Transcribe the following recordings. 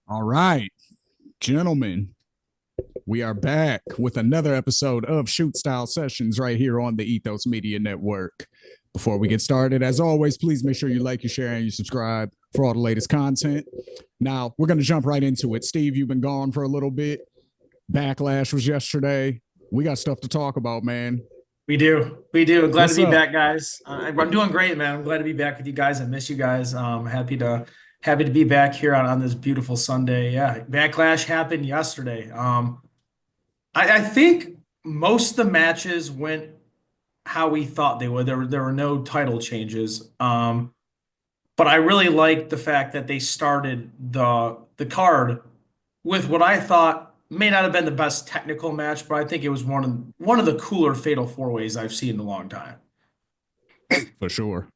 All right, gentlemen, we are back with another episode of Shoot Style Sessions right here on the Ethos Media Network. Before we get started, as always, please make sure you like, you share, and you subscribe for all the latest content. Now, we're going to jump right into it. Steve, you've been gone for a little bit. Backlash was yesterday. We got stuff to talk about, man. We do. We do. Glad to What's be up? back, guys. I'm doing great, man. I'm glad to be back with you guys. I miss you guys. Happy to be back here on this beautiful Sunday. Yeah, Backlash happened yesterday. I think most of the matches went how we thought they would. There were no title changes. But I really liked the fact that they started the card with what I thought may not have been the best technical match, but I think it was one of the cooler fatal four ways I've seen in a long time. For sure.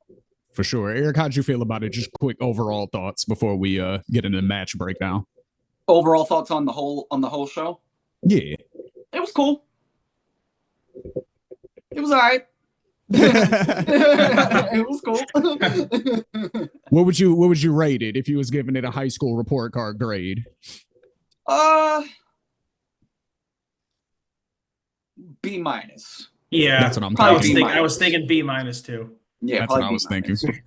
For sure. Eric, how'd you feel about it? Just quick overall thoughts before we get into the match breakdown. Overall thoughts on the whole show? Yeah. It was cool. It was all right. It was cool. What would you rate it if you was giving it a high school report card grade? uh B minus. Yeah, That's what I'm Probably thinking. B I was minus. thinking B minus too. Yeah, That's what probably I B was thinking. minus.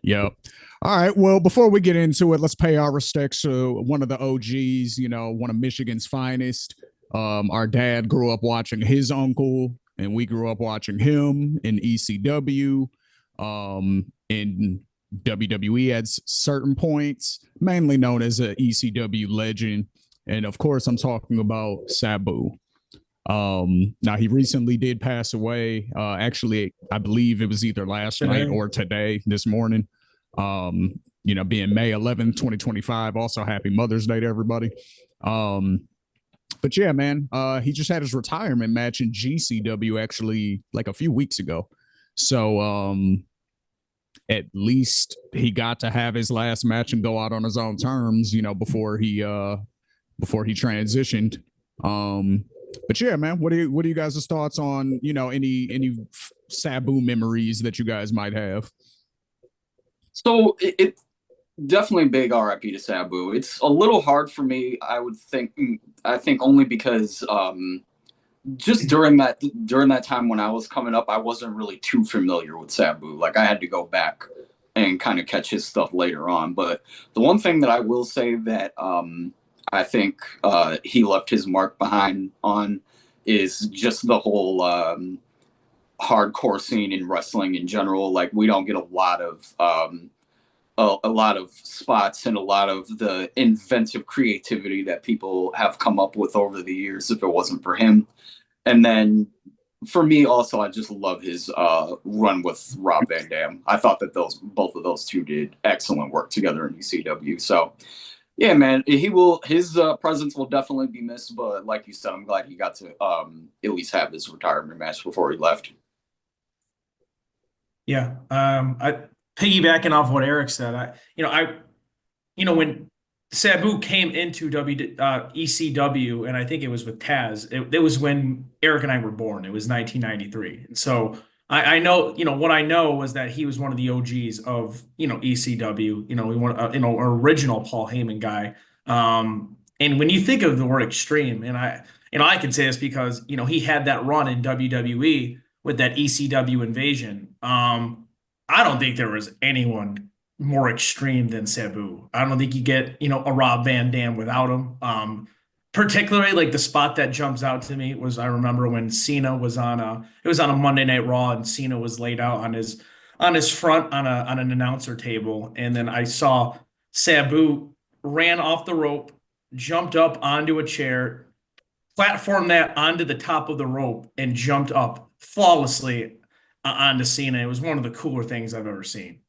Yep. All right. Well, before we get into it, let's pay our respects to one of the OGs, one of Michigan's finest. Our dad grew up watching his uncle, and we grew up watching him in ECW, in WWE at certain points, mainly known as a ECW legend. And of course, I'm talking about Sabu. Now he recently did pass away. Actually, I believe it was either last night or today, this morning. Being May 11th, 2025. Also, happy Mother's Day to everybody. But yeah, man, he just had his retirement match in GCW actually like a few weeks ago. So at least he got to have his last match and go out on his own terms, before he transitioned. But yeah, man, what are you guys' thoughts on any Sabu memories that you guys might have? So it definitely big RIP to Sabu. It's a little hard for me, I would think. I think only because just during that time when I was coming up, I wasn't really too familiar with Sabu. Like I had to go back and kind of catch his stuff later on. But the one thing that I will say that I think he left his mark behind on is just the whole hardcore scene in wrestling in general. Like we don't get a lot of spots and a lot of the inventive creativity that people have come up with over the years if it wasn't for him. And then for me also, I just love his run with Rob Van Dam. I thought that both of those two did excellent work together in ECW. So yeah, man, his presence will definitely be missed, but like you said, I'm glad he got to at least have his retirement match before he left. Yeah. I piggybacking off what Eric said. When Sabu came into ECW, and I think it was with Taz. It was when Eric and I were born. It was 1993, and so I know. What I know was that he was one of the OGs of ECW. He one an original Paul Heyman guy. And when you think of the word extreme, and I can say this because he had that run in WWE with that ECW invasion. I don't think there was anyone more extreme than Sabu. I don't think you get, a Rob Van Dam without him. Particularly like the spot that jumps out to me was I remember when Cena was on a Monday Night Raw and Cena was laid out on his front on an announcer table, and then I saw Sabu ran off the rope, jumped up onto a chair, platformed that onto the top of the rope, and jumped up flawlessly onto Cena. It was one of the cooler things I've ever seen.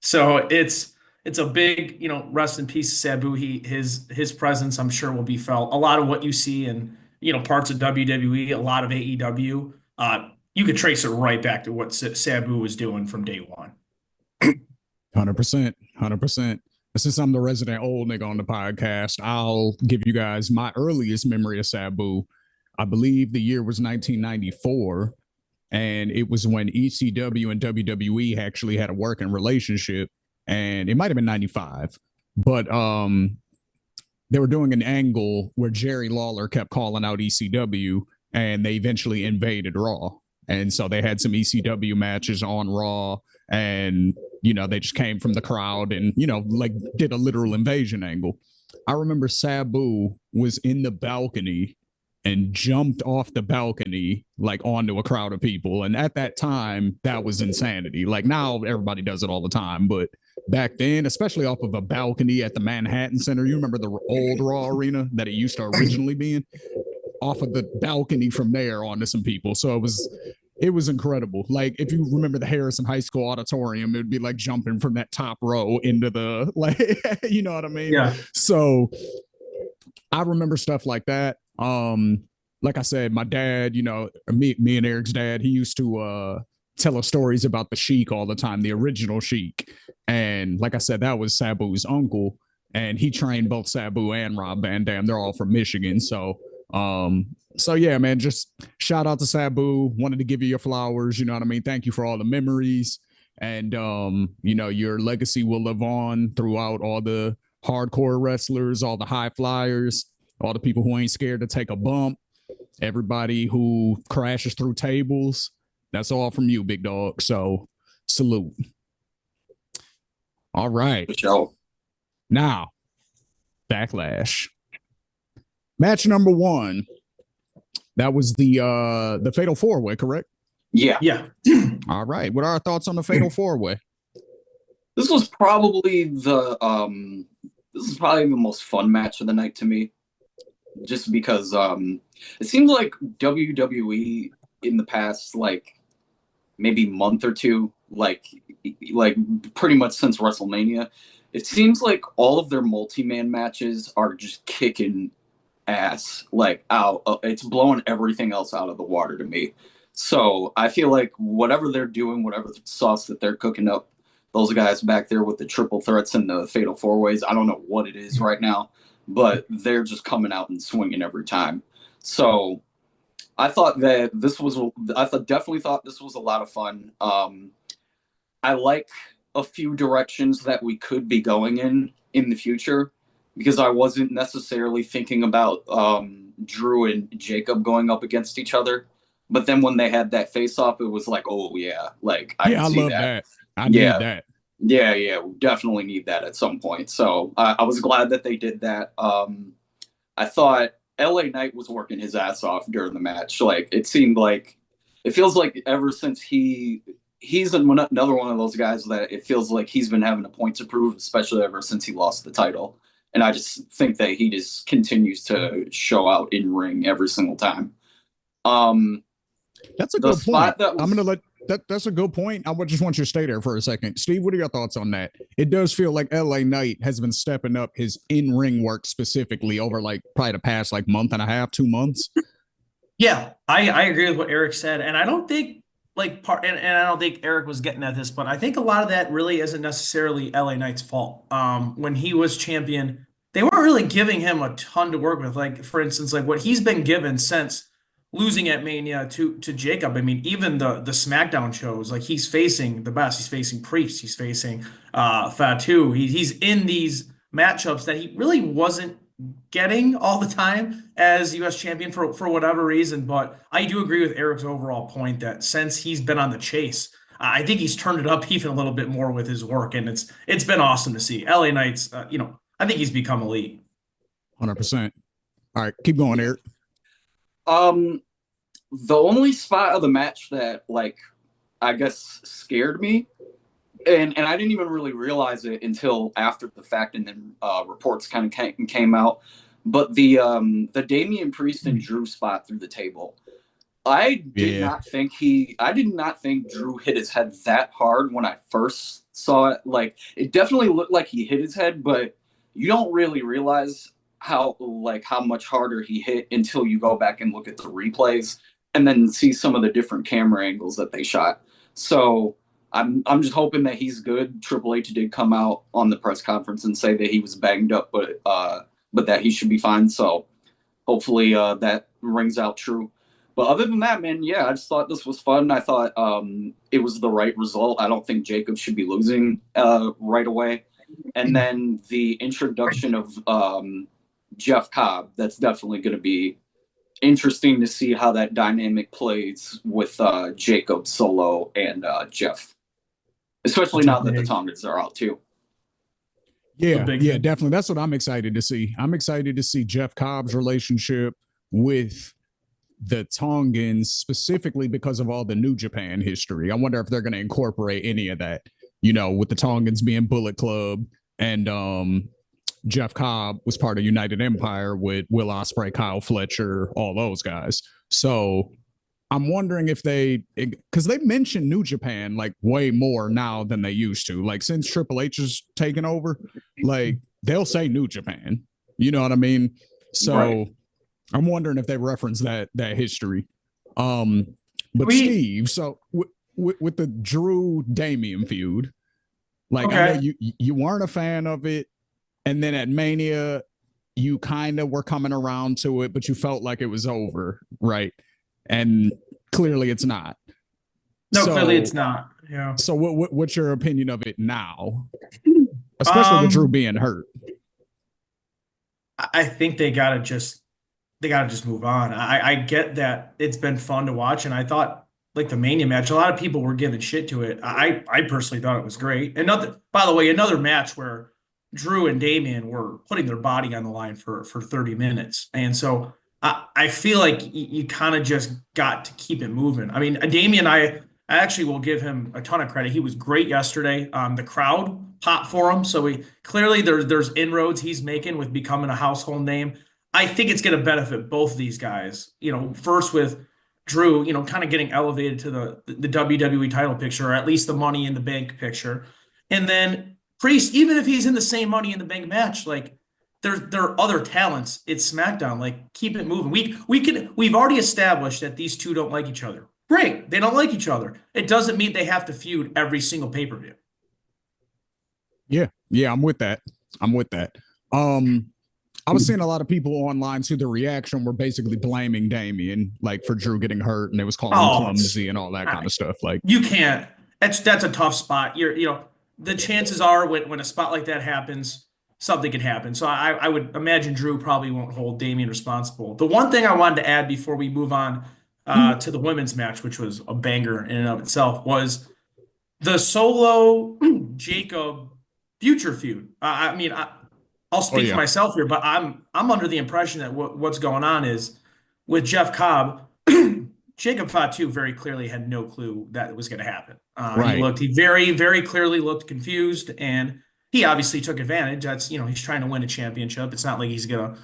So it's a big, rest in peace, Sabu. His presence, I'm sure, will be felt. A lot of what you see in parts of WWE, a lot of AEW, you could trace it right back to what Sabu was doing from day one. 100%. 100%. Since I'm the resident old nigga on the podcast, I'll give you guys my earliest memory of Sabu. I believe the year was 1994, and it was when ECW and WWE actually had a working relationship, and it might have been 95, but they were doing an angle where Jerry Lawler kept calling out ECW, and they eventually invaded Raw. And so they had some ECW matches on Raw, and they just came from the crowd and like did a literal invasion angle. I remember Sabu was in the balcony and jumped off the balcony like onto a crowd of people, and at that time that was insanity. Like now everybody does it all the time, but back then, especially off of a balcony at the Manhattan Center, you remember the old Raw arena that it used to originally be in, off of the balcony from there onto some people. So it was incredible. Like if you remember the Harrison High School auditorium, it would be like jumping from that top row into the like you know what I mean? Yeah. So I remember stuff like that. Like I said, my dad, me and Eric's dad, he used to tell us stories about the Sheik all the time, the original Sheik. And like I said, that was Sabu's uncle, and he trained both Sabu and Rob Van Dam. They're all from Michigan. So yeah, man, just shout out to Sabu. Wanted to give you your flowers. You know what I mean? Thank you for all the memories. And your legacy will live on throughout all the hardcore wrestlers, all the high flyers, all the people who ain't scared to take a bump, everybody who crashes through tables. That's all from you, big dog. So salute. All right. For sure. Now, Backlash. Match number 1. That was the Fatal 4-Way, correct? Yeah. Yeah. All right. What are our thoughts on the Fatal 4-Way? This was probably the most fun match of the night to me. Just because it seems like WWE in the past maybe month or two, like pretty much since WrestleMania, it seems like all of their multi-man matches are just kicking ass out. It's blowing everything else out of the water to me. So I feel like whatever they're doing, whatever sauce that they're cooking up, those guys back there with the triple threats and the fatal 4-ways, I don't know what it is right now, but they're just coming out and swinging every time. So I definitely thought this was a lot of fun. I like a few directions that we could be going in the future, because I wasn't necessarily thinking about Drew and Jacob going up against each other. But then when they had that face-off, it was like, oh, yeah. I love that. I need that. Yeah, we definitely need that at some point. So I was glad that they did that. I thought LA Knight was working his ass off during the match. It feels like ever since he's another one of those guys that it feels like he's been having a point to prove, especially ever since he lost the title. And I just think that he just continues to show out in ring every single time. That's a good point. That's a good point. I just want you to stay there for a second. Steve, what are your thoughts on that? It does feel like LA Knight has been stepping up his in-ring work specifically over probably the past month and a half, 2 months. Yeah, I agree with what Eric said. And I don't think and I don't think Eric was getting at this, but I think a lot of that really isn't necessarily LA Knight's fault. When he was champion, they weren't really giving him a ton to work with. For instance, what he's been given since losing at Mania to Jacob. I mean, even the SmackDown shows, he's facing the best. He's facing Priest. He's facing Fatu. He's in these matchups that he really wasn't getting all the time as U.S. champion for whatever reason. But I do agree with Eric's overall point that since he's been on the chase, I think he's turned it up even a little bit more with his work, and it's been awesome to see. LA Knight's, I think he's become elite. 100%. All right, keep going, Eric. The only spot of the match that I guess scared me, and I didn't even really realize it until after the fact, and then reports kind of came out. But the Damian Priest and Drew spot through the table, I did not think Drew hit his head that hard when I first saw it. It definitely looked like he hit his head, but you don't really realize how much harder he hit until you go back and look at the replays and then see some of the different camera angles that they shot. So I'm just hoping that he's good. Triple H did come out on the press conference and say that he was banged up, but that he should be fine. So hopefully that rings out true. But other than that, man, yeah, I just thought this was fun. I thought it was the right result. I don't think Jacob should be losing right away. And then the introduction of Jeff Cobb. That's definitely going to be interesting to see how that dynamic plays with Jacob, Solo, and Jeff, especially now that the Tongans are out too. Yeah, yeah, definitely. That's what I'm excited to see. I'm excited to see Jeff Cobb's relationship with the Tongans, specifically because of all the New Japan history. I wonder if they're going to incorporate any of that, with the Tongans being Bullet Club, and Jeff Cobb was part of United Empire with Will Ospreay, Kyle Fletcher, all those guys. So I'm wondering if because they mention New Japan like way more now than they used to. Like since Triple H has taken over, like they'll say New Japan. You know what I mean? So right. I'm wondering if they reference that history. But Steve, so with the Drew Damian feud, like I know you weren't a fan of it, and then at Mania you kind of were coming around to it, but you felt like it was over, right? And clearly it's not. No, clearly it's not. Yeah. So what's your opinion of it now? Especially with Drew being hurt. I think they gotta just move on. I get that it's been fun to watch, and I thought like the Mania match, a lot of people were giving shit to it. I personally thought it was great. By the way, another match where Drew and Damian were putting their body on the line for 30 minutes. And so I feel like you kind of just got to keep it moving. I mean, Damian, I actually will give him a ton of credit. He was great yesterday. The crowd popped for him. So clearly there's inroads he's making with becoming a household name. I think it's going to benefit both of these guys. First with Drew, kind of getting elevated to the WWE title picture, or at least the Money in the Bank picture. And then Priest, even if he's in the same Money in the Bank match, like there are other talents. It's SmackDown. Like, keep it moving. We've already established that these two don't like each other. Great, they don't like each other. It doesn't mean they have to feud every single pay-per-view. Yeah, I'm with that. I was seeing a lot of people online too. The reaction were basically blaming Damian, like for Drew getting hurt, and it was calling him clumsy and all that kind of stuff. Like you can't. That's a tough spot. The chances are when a spot like that happens, something could happen. So I would imagine Drew probably won't hold Damian responsible. The one thing I wanted to add before we move on to the women's match, which was a banger in and of itself, was the Solo Jacob future feud. I'll speak for myself here, but I'm under the impression that what's going on is with Jeff Cobb, Jacob Fatu very clearly had no clue that it was going to happen. Right. He very, very clearly looked confused, and he obviously took advantage. That's, he's trying to win a championship. It's not like he's gonna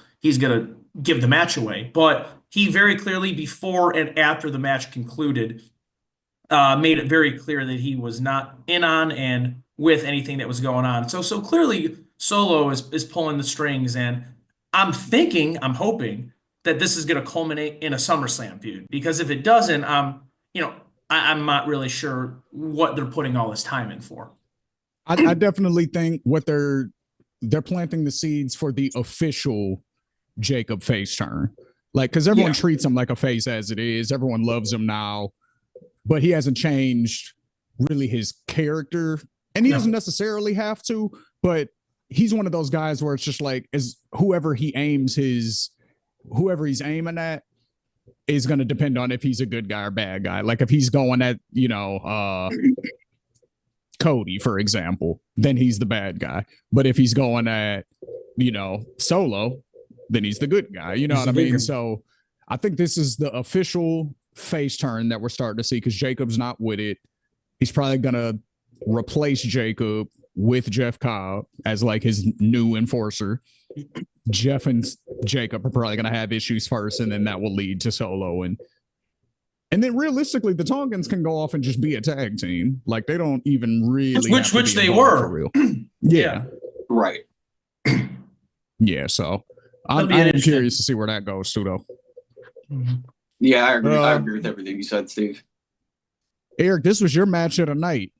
give the match away, but he very clearly, before and after the match concluded, made it very clear that he was not in on and with anything that was going on. So clearly Solo is pulling the strings, and I'm hoping that this is going to culminate in a SummerSlam feud, because if it doesn't, I'm not really sure what they're putting all this time in for. I definitely think what they're planting the seeds for the official Jacob face turn. Like, because everyone treats him like a face as it is. Everyone loves him now, but he hasn't changed really his character, and he doesn't necessarily have to, but he's one of those guys where it's just like, as whoever he's aiming at is going to depend on if he's a good guy or bad guy. Like if he's going at, Cody, for example, then he's the bad guy. But if he's going at, Solo, then he's the good guy. You know what I mean? So I think this is the official face turn that we're starting to see, because Jacob's not with it. He's probably going to replace Jacob with Jeff Cobb as like his new enforcer. Jeff and Jacob are probably going to have issues first, and then that will lead to Solo. And then realistically, the Tongans can go off and just be a tag team. Like they don't even really which they were for real. Yeah. Right. Yeah. So I'm curious to see where that goes too, though. Yeah, I agree. I agree with everything you said, Steve. Eric, this was your match of the night.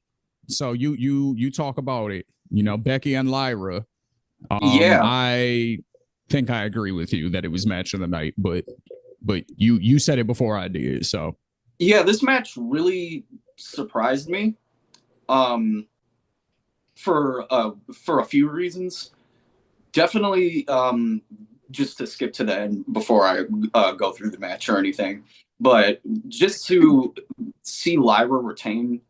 So you talk about it. Becky and Lyra. I think I agree with you that it was match of the night, but you said it before I did. So yeah, this match really surprised me. For a few reasons. Definitely just to skip to the end before I go through the match or anything, but just to see Lyra retain,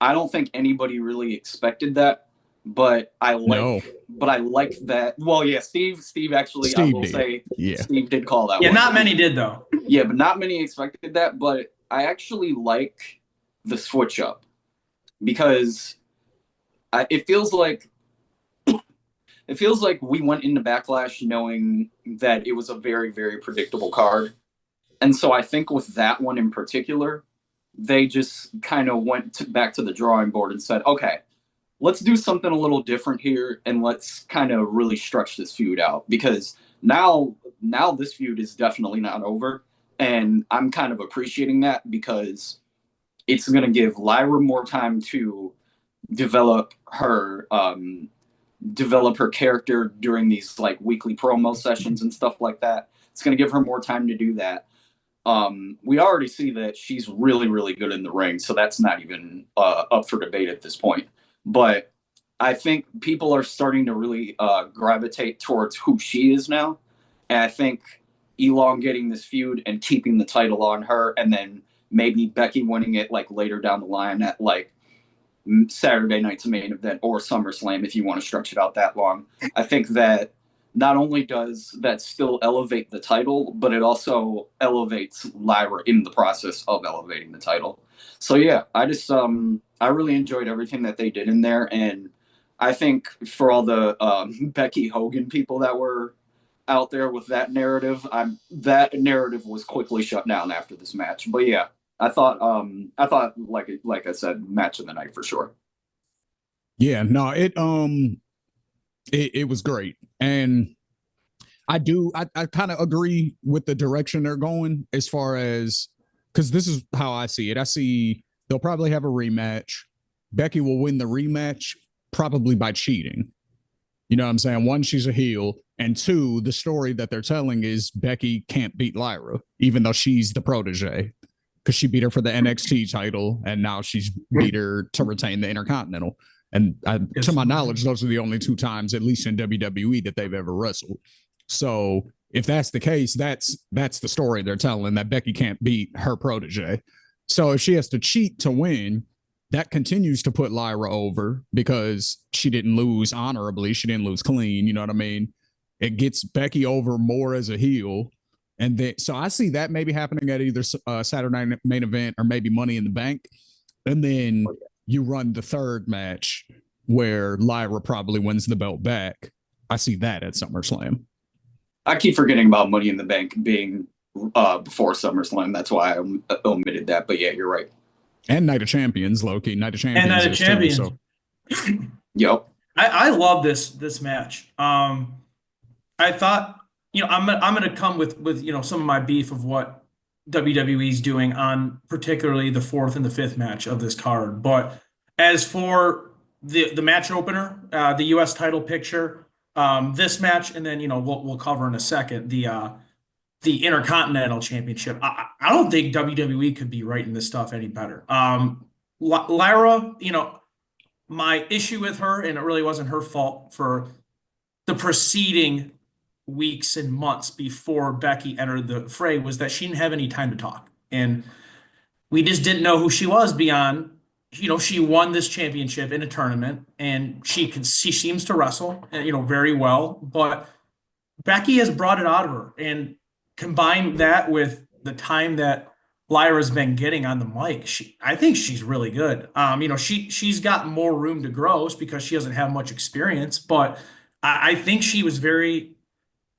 I don't think anybody really expected that. But I No, like that. Well, yeah, Steve actually, I Steve will did. say, Yeah. Steve did call that Yeah, one. not many did though. Yeah, but not many expected that. But I actually like the switch up because it feels like we went into Backlash knowing that it was a very, very predictable card. And so I think with that one in particular, they just kind of went back to the drawing board and said, okay, let's do something a little different here and let's kind of really stretch this feud out because now this feud is definitely not over. And I'm kind of appreciating that because it's going to give Lyra more time to develop her character during these like weekly promo sessions and stuff like that. It's going to give her more time to do that. We already see that she's really, really good in the ring, so that's not even up for debate at this point. But I think people are starting to really gravitate towards who she is now, and I think elongating this feud and keeping the title on her, and then maybe Becky winning it like later down the line at like Saturday night's main event or SummerSlam if you want to stretch it out that long. I think that not only does that still elevate the title, but it also elevates Lyra in the process of elevating the title. So yeah, I really enjoyed everything that they did in there, and I think for all the Becky Hogan people that were out there with that narrative, that narrative was quickly shut down after this match. But yeah, I thought like I said, match of the night for sure. Yeah, no, it was great. And I kind of agree with the direction they're going as far as, because this is how I see it. I see they'll probably have a rematch. Becky will win the rematch probably by cheating. You know what I'm saying? One, she's a heel. And two, the story that they're telling is Becky can't beat Lyra, even though she's the protege, because she beat her for the NXT title. And now she's beat her to retain the Intercontinental. And to my knowledge, those are the only two times, at least in WWE, that they've ever wrestled. So if that's the case, that's the story they're telling, that Becky can't beat her protege. So if she has to cheat to win, that continues to put Lyra over because she didn't lose honorably. She didn't lose clean. You know what I mean? It gets Becky over more as a heel. And then, so I see that maybe happening at either Saturday Night Main Event or maybe Money in the Bank. And then you run the third match where Lyra probably wins the belt back. I see that at SummerSlam. I keep forgetting about Money in the Bank being before SummerSlam. That's why I omitted that. But yeah, you're right. And Night of Champions, low-key. Night of Champions. And Night of Champions. Too, so. Yep. I love this match. I thought, I'm gonna come with some of my beef of what WWE's doing on particularly the fourth and the fifth match of this card. But as for the match opener, the U.S. title picture, this match, and then we'll cover in a second the Intercontinental Championship. I don't think WWE could be writing this stuff any better. Lyra, my issue with her, and it really wasn't her fault for the preceding weeks and months before Becky entered the fray, was that she didn't have any time to talk. And we just didn't know who she was beyond, she won this championship in a tournament and she seems to wrestle, very well, but Becky has brought it out of her, and combine that with the time that Lyra's been getting on the mic, I think she's really good. She's got more room to grow because she doesn't have much experience, but I think she was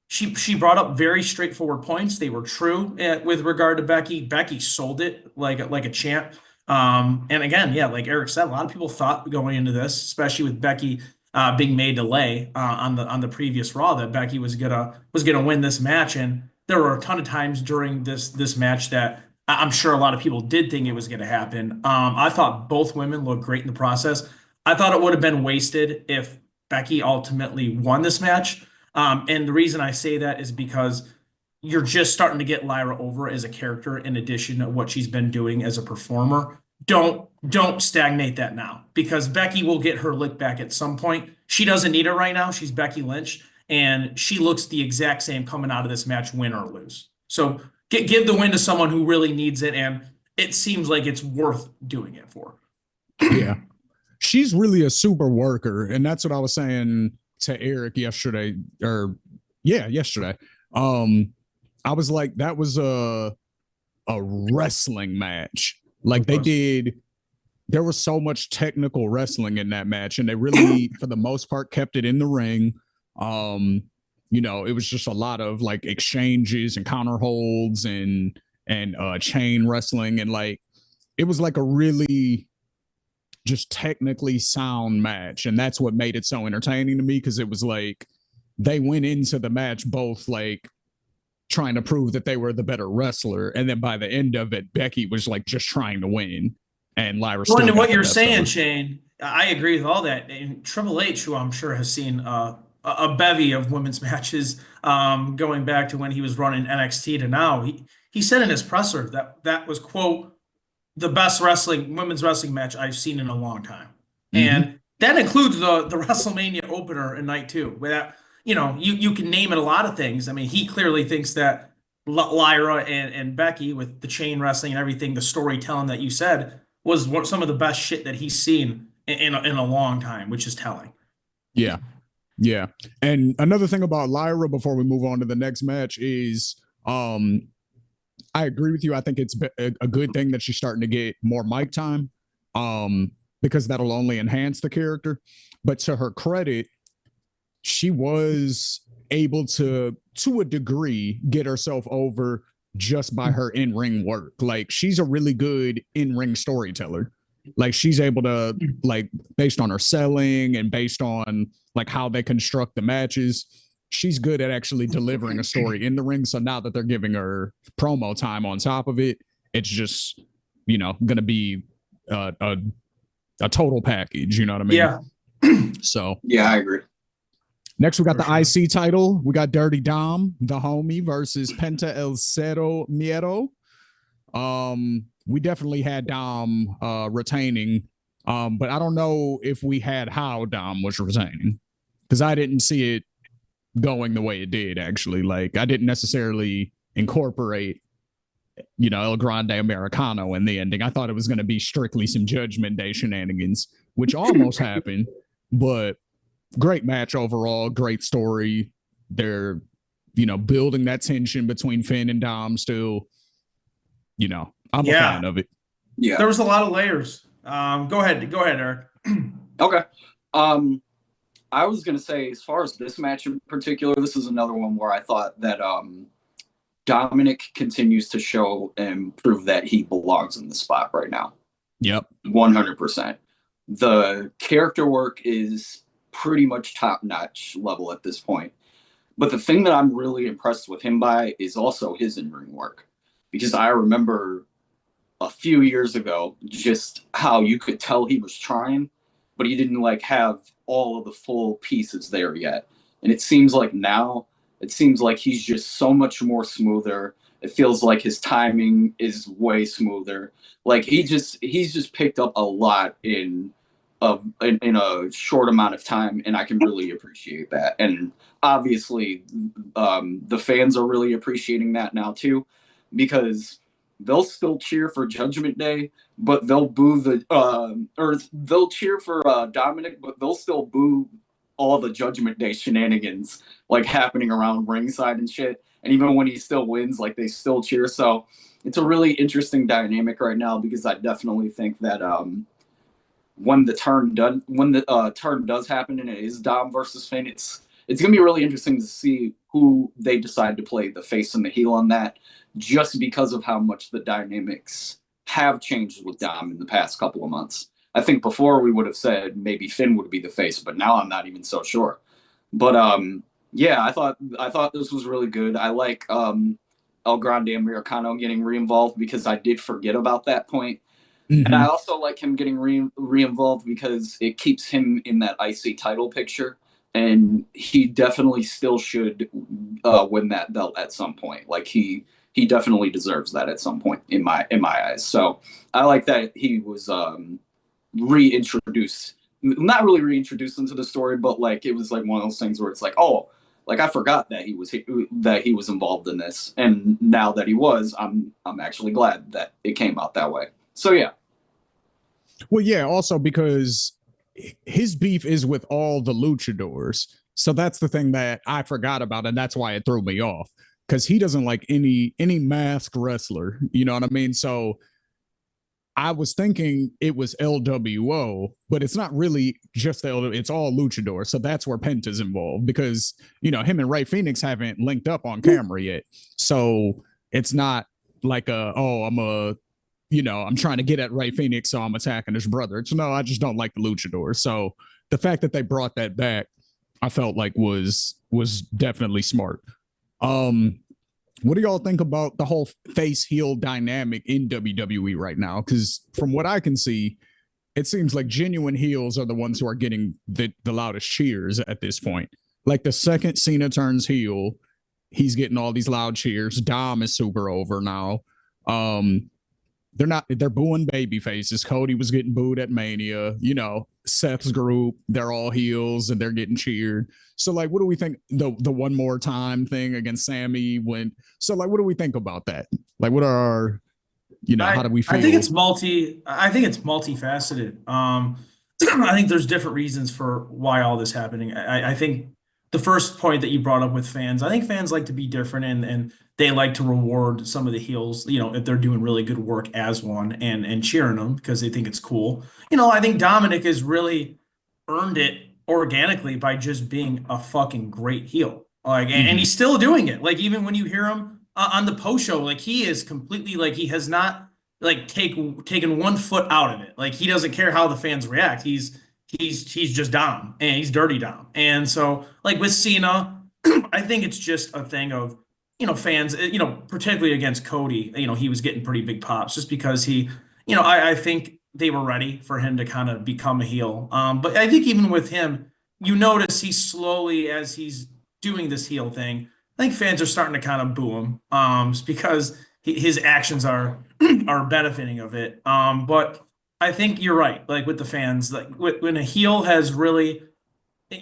she brought up very straightforward points. They were true with regard to Becky. Becky sold it like a champ. And again, yeah, like Eric said, a lot of people thought going into this, especially with Becky being made to lay on the previous Raw, that Becky was gonna win this match. And there were a ton of times during this match that I'm sure a lot of people did think it was going to happen. I thought both women looked great in the process. I thought it would have been wasted if Becky ultimately won this match. And the reason I say that is because you're just starting to get Lyra over as a character in addition to what she's been doing as a performer. Don't stagnate that now, because Becky will get her lick back at some point. She doesn't need it right now. She's Becky Lynch. and she looks the exact same coming out of this match, win or lose. So give the win to someone who really needs it, and it seems like it's worth doing it for. Yeah. She's really a super worker, and that's what I was saying to Eric yesterday, or yeah, yesterday. I was like, that was a wrestling match. Like there was so much technical wrestling in that match, and they really, for the most part, kept it in the ring. It was just a lot of like exchanges and counter holds and chain wrestling, and like it was like a really just technically sound match, and that's what made it so entertaining to me, because it was like they went into the match both like trying to prove that they were the better wrestler, and then by the end of it, Becky was like just trying to win, and Lyra. Going to what you're saying, Shane, I agree with all that. And Triple H, who I'm sure has seen a bevy of women's matches, going back to when he was running NXT to now, he said in his presser that was, quote, the best women's wrestling match I've seen in a long time. And that includes the WrestleMania opener in night 2. Where you can name it a lot of things. I mean, he clearly thinks that Lyra and Becky, with the chain wrestling and everything, the storytelling that you said, was some of the best shit that he's seen in a long time, which is telling. Yeah. Yeah. And another thing about Lyra before we move on to the next match is I agree with you. I think it's a good thing that she's starting to get more mic time, because that'll only enhance the character. But to her credit, she was able to a degree, get herself over just by her in-ring work. Like, she's a really good in-ring storyteller. Like, she's able to, like, based on her selling and based on like how they construct the matches, she's good at actually delivering a story in the ring. So now that they're giving her promo time on top of it, it's just, going to be a total package. You know what I mean? Yeah. So yeah, I agree. Next, we got the IC title. We got Dirty Dom, the homie, versus Penta El Cero Miedo. We definitely had Dom retaining, but I don't know if we had how Dom was retaining, because I didn't see it going the way it did, actually. Like, I didn't necessarily incorporate, El Grande Americano in the ending. I thought it was going to be strictly some Judgment Day shenanigans, which almost happened, but great match overall, great story. They're, building that tension between Finn and Dom still. I'm a fan of it. Yeah. There was a lot of layers. Go ahead, Eric. Okay. I was going to say, as far as this match in particular, this is another one where I thought that Dominic continues to show and prove that he belongs in the spot right now. Yep. 100%. The character work is pretty much top-notch level at this point. But the thing that I'm really impressed with him by is also his in-ring work. Because I remember a few years ago just how you could tell he was trying, but he didn't have all of the full pieces there yet. And it seems like now, he's just so much more smoother. It feels like his timing is way smoother. Like, he's just picked up a lot in a short amount of time, and I can really appreciate that. And obviously, the fans are really appreciating that now too, because they'll still cheer for Judgment Day, but they'll boo they'll cheer for Dominic, but they'll still boo all the Judgment Day shenanigans happening around ringside and shit. And even when he still wins, they still cheer. So it's a really interesting dynamic right now, because I definitely think that when the turn does happen and it is Dom versus Finn, it's gonna be really interesting to see who they decide to play the face and the heel on that, just because of how much the dynamics have changed with Dom in the past couple of months. I think before we would have said maybe Finn would be the face, but now I'm not even so sure. But yeah, I thought this was really good. I like El Grande Americano getting re-involved, because I did forget about that point. Mm-hmm. And I also like him getting re-involved because it keeps him in that IC title picture. And he definitely still should win that belt at some point. He definitely deserves that at some point in my eyes. So I like that he was reintroduced, not really reintroduced into the story, but it was one of those things where it's oh, Like I forgot that he was involved in this, and now that he was, I'm actually glad that it came out that way. So yeah. Well, yeah, also because his beef is with all the luchadors. So that's the thing that I forgot about, and that's why it threw me off. Because he doesn't like any masked wrestler. You know what I mean? So I was thinking it was LWO, but it's not really just LWO. It's all luchador. So that's where Penta's involved because, him and Ray Phoenix haven't linked up on camera yet. So it's not like I'm trying to get at Ray Phoenix, so I'm attacking his brother. It's no, I just don't like the luchador. So the fact that they brought that back, I felt like was definitely smart. What do y'all think about the whole face heel dynamic in WWE right now? Because from what I can see, it seems like genuine heels are the ones who are getting the loudest cheers at this point. Like the second Cena turns heel, he's getting all these loud cheers. Dom is super over now. They're booing baby faces. Cody was getting booed at Mania. Seth's group, they're all heels and they're getting cheered. So like, what do we think the one more time thing against Sammy went? So like, what do we think about that? Like, what are our, how do we feel? I think it's multifaceted. I think there's different reasons for why all this happening. I think the first point that you brought up with fans, I think fans like to be different and they like to reward some of the heels, if they're doing really good work as one and cheering them because they think it's cool. I think Dominic has really earned it organically by just being a fucking great heel. Like, and he's still doing it. Like, even when you hear him on the post show, like he is completely like he has not like taken 1 foot out of it. Like he doesn't care how the fans react. He's just Dom and he's dirty Dom. And so like with Cena, I think it's just a thing of, fans, particularly against Cody, he was getting pretty big pops just because I think they were ready for him to kind of become a heel. But I think even with him, you notice he slowly, as he's doing this heel thing, I think fans are starting to kind of boo him just because his actions are benefiting of it. But I think you're right. Like with the fans, like when a heel has really,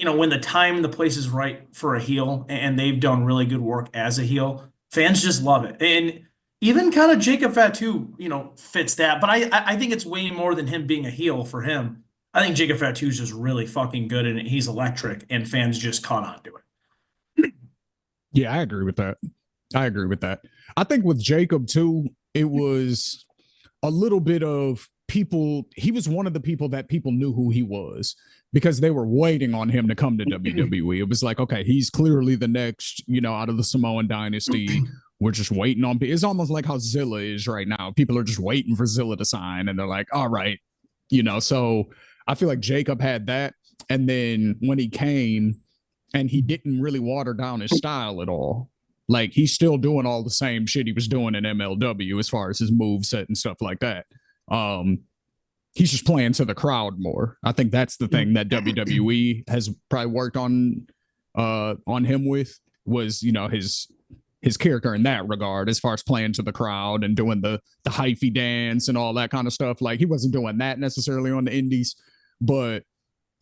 when the time and the place is right for a heel and they've done really good work as a heel, fans just love it. And even kind of Jacob Fatu, fits that. But I think it's way more than him being a heel for him. I think Jacob Fatu is just really fucking good and he's electric and fans just caught on to it. Yeah, I agree with that. I think with Jacob too, it was a little bit of he was one of the people that people knew who he was because they were waiting on him to come to WWE. It was like, okay, he's clearly the next, out of the Samoan dynasty. We're just waiting on. It's almost like how Zilla is right now. People are just waiting for Zilla to sign, and they're like, all right, So I feel like Jacob had that, and then when he came, and he didn't really water down his style at all. Like he's still doing all the same shit he was doing in MLW as far as his move set and stuff like that. He's just playing to the crowd more. I think that's the thing that WWE has probably worked on him with was, his character in that regard, as far as playing to the crowd and doing the hyphy dance and all that kind of stuff. Like he wasn't doing that necessarily on the indies, but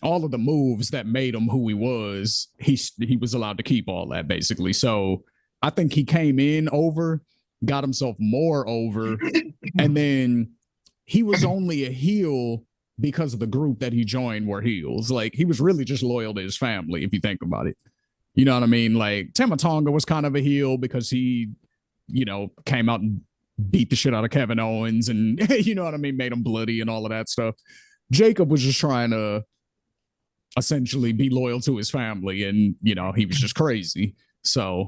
all of the moves that made him who he was, he was allowed to keep all that basically. So I think he came in over, got himself more over, and then he was only a heel because of the group that he joined were heels. Like he was really just loyal to his family, if you think about it. You know what I mean? Like Tama Tonga was kind of a heel because he, came out and beat the shit out of Kevin Owens and, you know what I mean? Made him bloody and all of that stuff. Jacob was just trying to essentially be loyal to his family and, he was just crazy. So,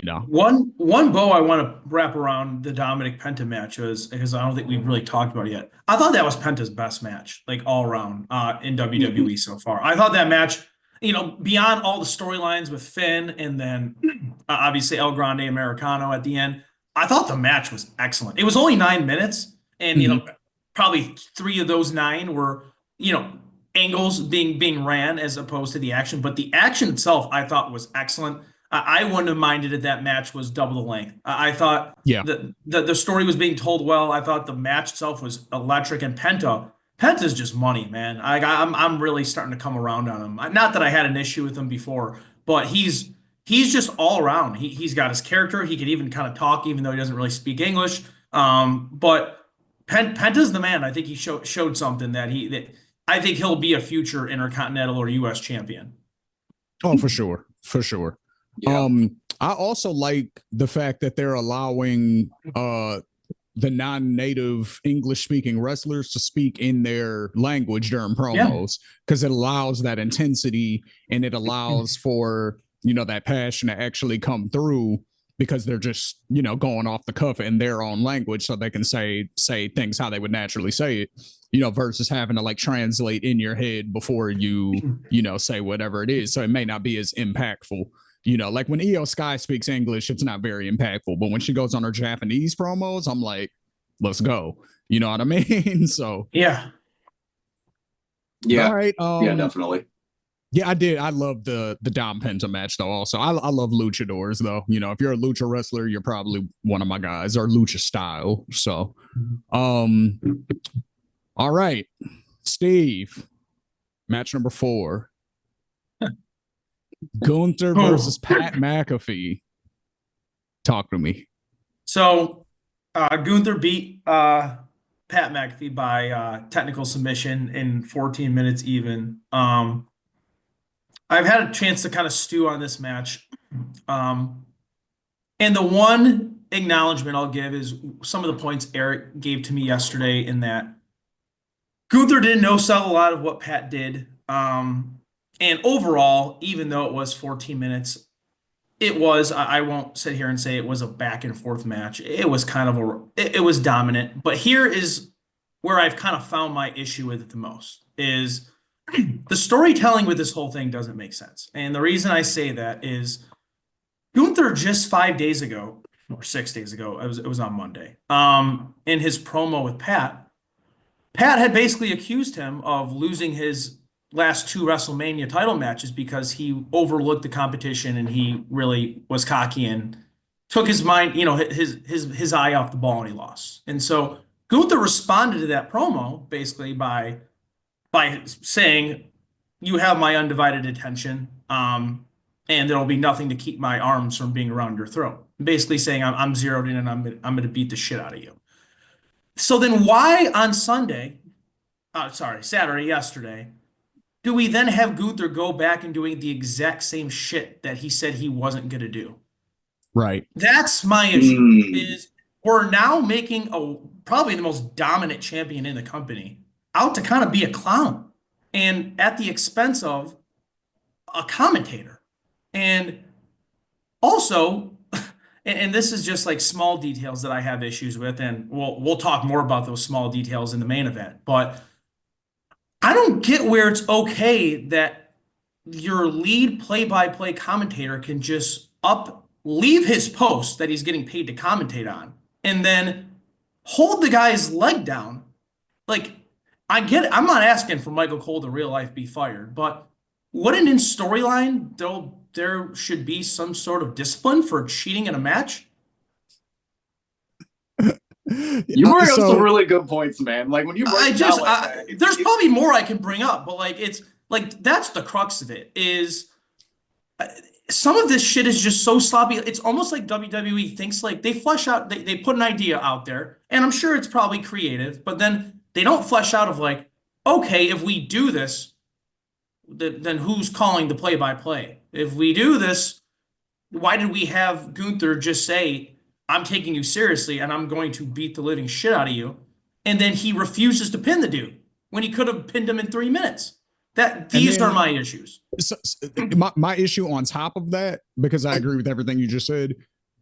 One bow I want to wrap around the Dominic Penta match was because I don't think we've really talked about it yet. I thought that was Penta's best match, like all around in WWE so far. I thought that match, beyond all the storylines with Finn and then obviously El Grande Americano at the end, I thought the match was excellent. It was only 9 minutes, and probably 3 of those 9 were angles being ran as opposed to the action. But the action itself, I thought was excellent. I wouldn't have minded if that match was double the length. I thought the story was being told well. I thought the match itself was electric. And Penta's just money, man. I'm really starting to come around on him. Not that I had an issue with him before, but he's he's just all around. He's got his character. He can even kind of talk, even though he doesn't really speak English. But Penta's the man. I think he showed something that I think he'll be a future Intercontinental or U.S. champion. Oh, for sure, for sure. Yeah. I also like the fact that they're allowing the non-native English-speaking wrestlers to speak in their language during promos, because it allows that intensity and it allows for, you know, that passion to actually come through, because they're just, you know, going off the cuff in their own language, so they can say things how they would naturally say it, you know, versus having to like translate in your head before you know, say whatever it is. So it may not be as impactful. You know, like when Io Sky speaks English, it's not very impactful. But when she goes on her Japanese promos, I'm like, let's go. You know what I mean? So yeah. All right. Yeah, definitely. Yeah, I did. I love the Dom Penta match though. Also, I love luchadors though. You know, if you're a lucha wrestler, you're probably one of my guys, or lucha style. So, all right, Steve, match number 4. Gunther versus Pat McAfee. Talk to me. So Gunther beat Pat McAfee by technical submission in 14 minutes even. I've had a chance to kind of stew on this match. And the one acknowledgement I'll give is some of the points Eric gave to me yesterday, in that Gunther didn't no-sell a lot of what Pat did. And overall, even though it was 14 minutes, it was, I won't sit here and say it was a back and forth match. It was kind of it was dominant. But here is where I've kind of found my issue with it the most, is the storytelling with this whole thing doesn't make sense. And the reason I say that is Gunther just 5 days ago, or 6 days ago, it was on Monday, in his promo with Pat had basically accused him of losing his last 2 WrestleMania title matches because he overlooked the competition and he really was cocky and took his mind, you know, his eye off the ball, and he lost. And so Gunther responded to that promo basically by saying, "You have my undivided attention, and there'll be nothing to keep my arms from being around your throat." Basically saying, I'm zeroed in and I'm going to beat the shit out of you. So then why on Saturday, yesterday, do we then have Gunther go back and doing the exact same shit that he said he wasn't going to do? Right. That's my issue, is we're now making probably the most dominant champion in the company out to kind of be a clown, and at the expense of a commentator. And also, and this is just like small details that I have issues with, and we'll talk more about those small details in the main event, but I don't get where it's okay that your lead play-by-play commentator can just leave his post that he's getting paid to commentate on, and then hold the guy's leg down. Like, I get it. I'm not asking for Michael Cole to real life be fired, but wouldn't in storyline there should be some sort of discipline for cheating in a match? You bring up some really good points, man. Like when you break down like that, there's probably more I can bring up, but like it's like that's the crux of it. Is some of this shit is just so sloppy. It's almost like WWE thinks like they flesh out, they put an idea out there, and I'm sure it's probably creative, but then they don't flesh out of like, okay, if we do this, then who's calling the play-by-play? If we do this, why did we have Gunther just say, "I'm taking you seriously and I'm going to beat the living shit out of you"? And then he refuses to pin the dude when he could have pinned him in 3 minutes. These are my issues. So, my issue on top of that, because I agree with everything you just said,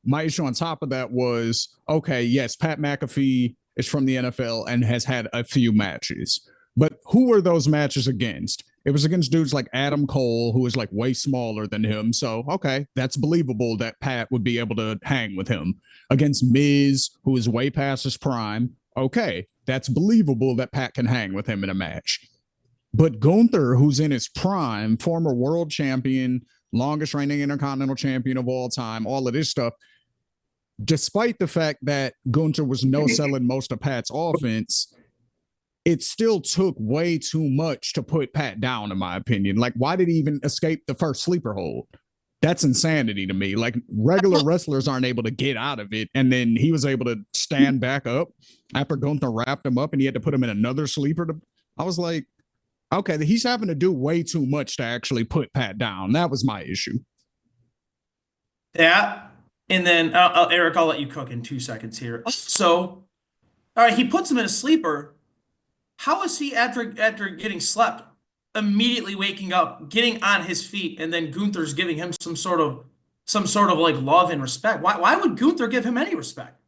my issue on top of that was, okay, yes, Pat McAfee is from the NFL and has had a few matches, but who were those matches against? It was against dudes like Adam Cole, who is like way smaller than him. So, okay, that's believable that Pat would be able to hang with him. Against Miz, who is way past his prime. Okay, that's believable that Pat can hang with him in a match. But Gunther, who's in his prime, former world champion, longest reigning intercontinental champion of all time, all of this stuff, despite the fact that Gunther was no-selling most of Pat's offense, it still took way too much to put Pat down, in my opinion. Like, why did he even escape the first sleeper hold? That's insanity to me. Like regular wrestlers aren't able to get out of it. And then he was able to stand back up after Gunther wrapped him up and he had to put him in another sleeper. I was like, okay, he's having to do way too much to actually put Pat down. That was my issue. That, and then Eric, I'll let you cook in 2 seconds here. So, all right, he puts him in a sleeper. How is he after getting slept, immediately waking up, getting on his feet, and then Gunther's giving him some sort of like love and respect? Why would Gunther give him any respect?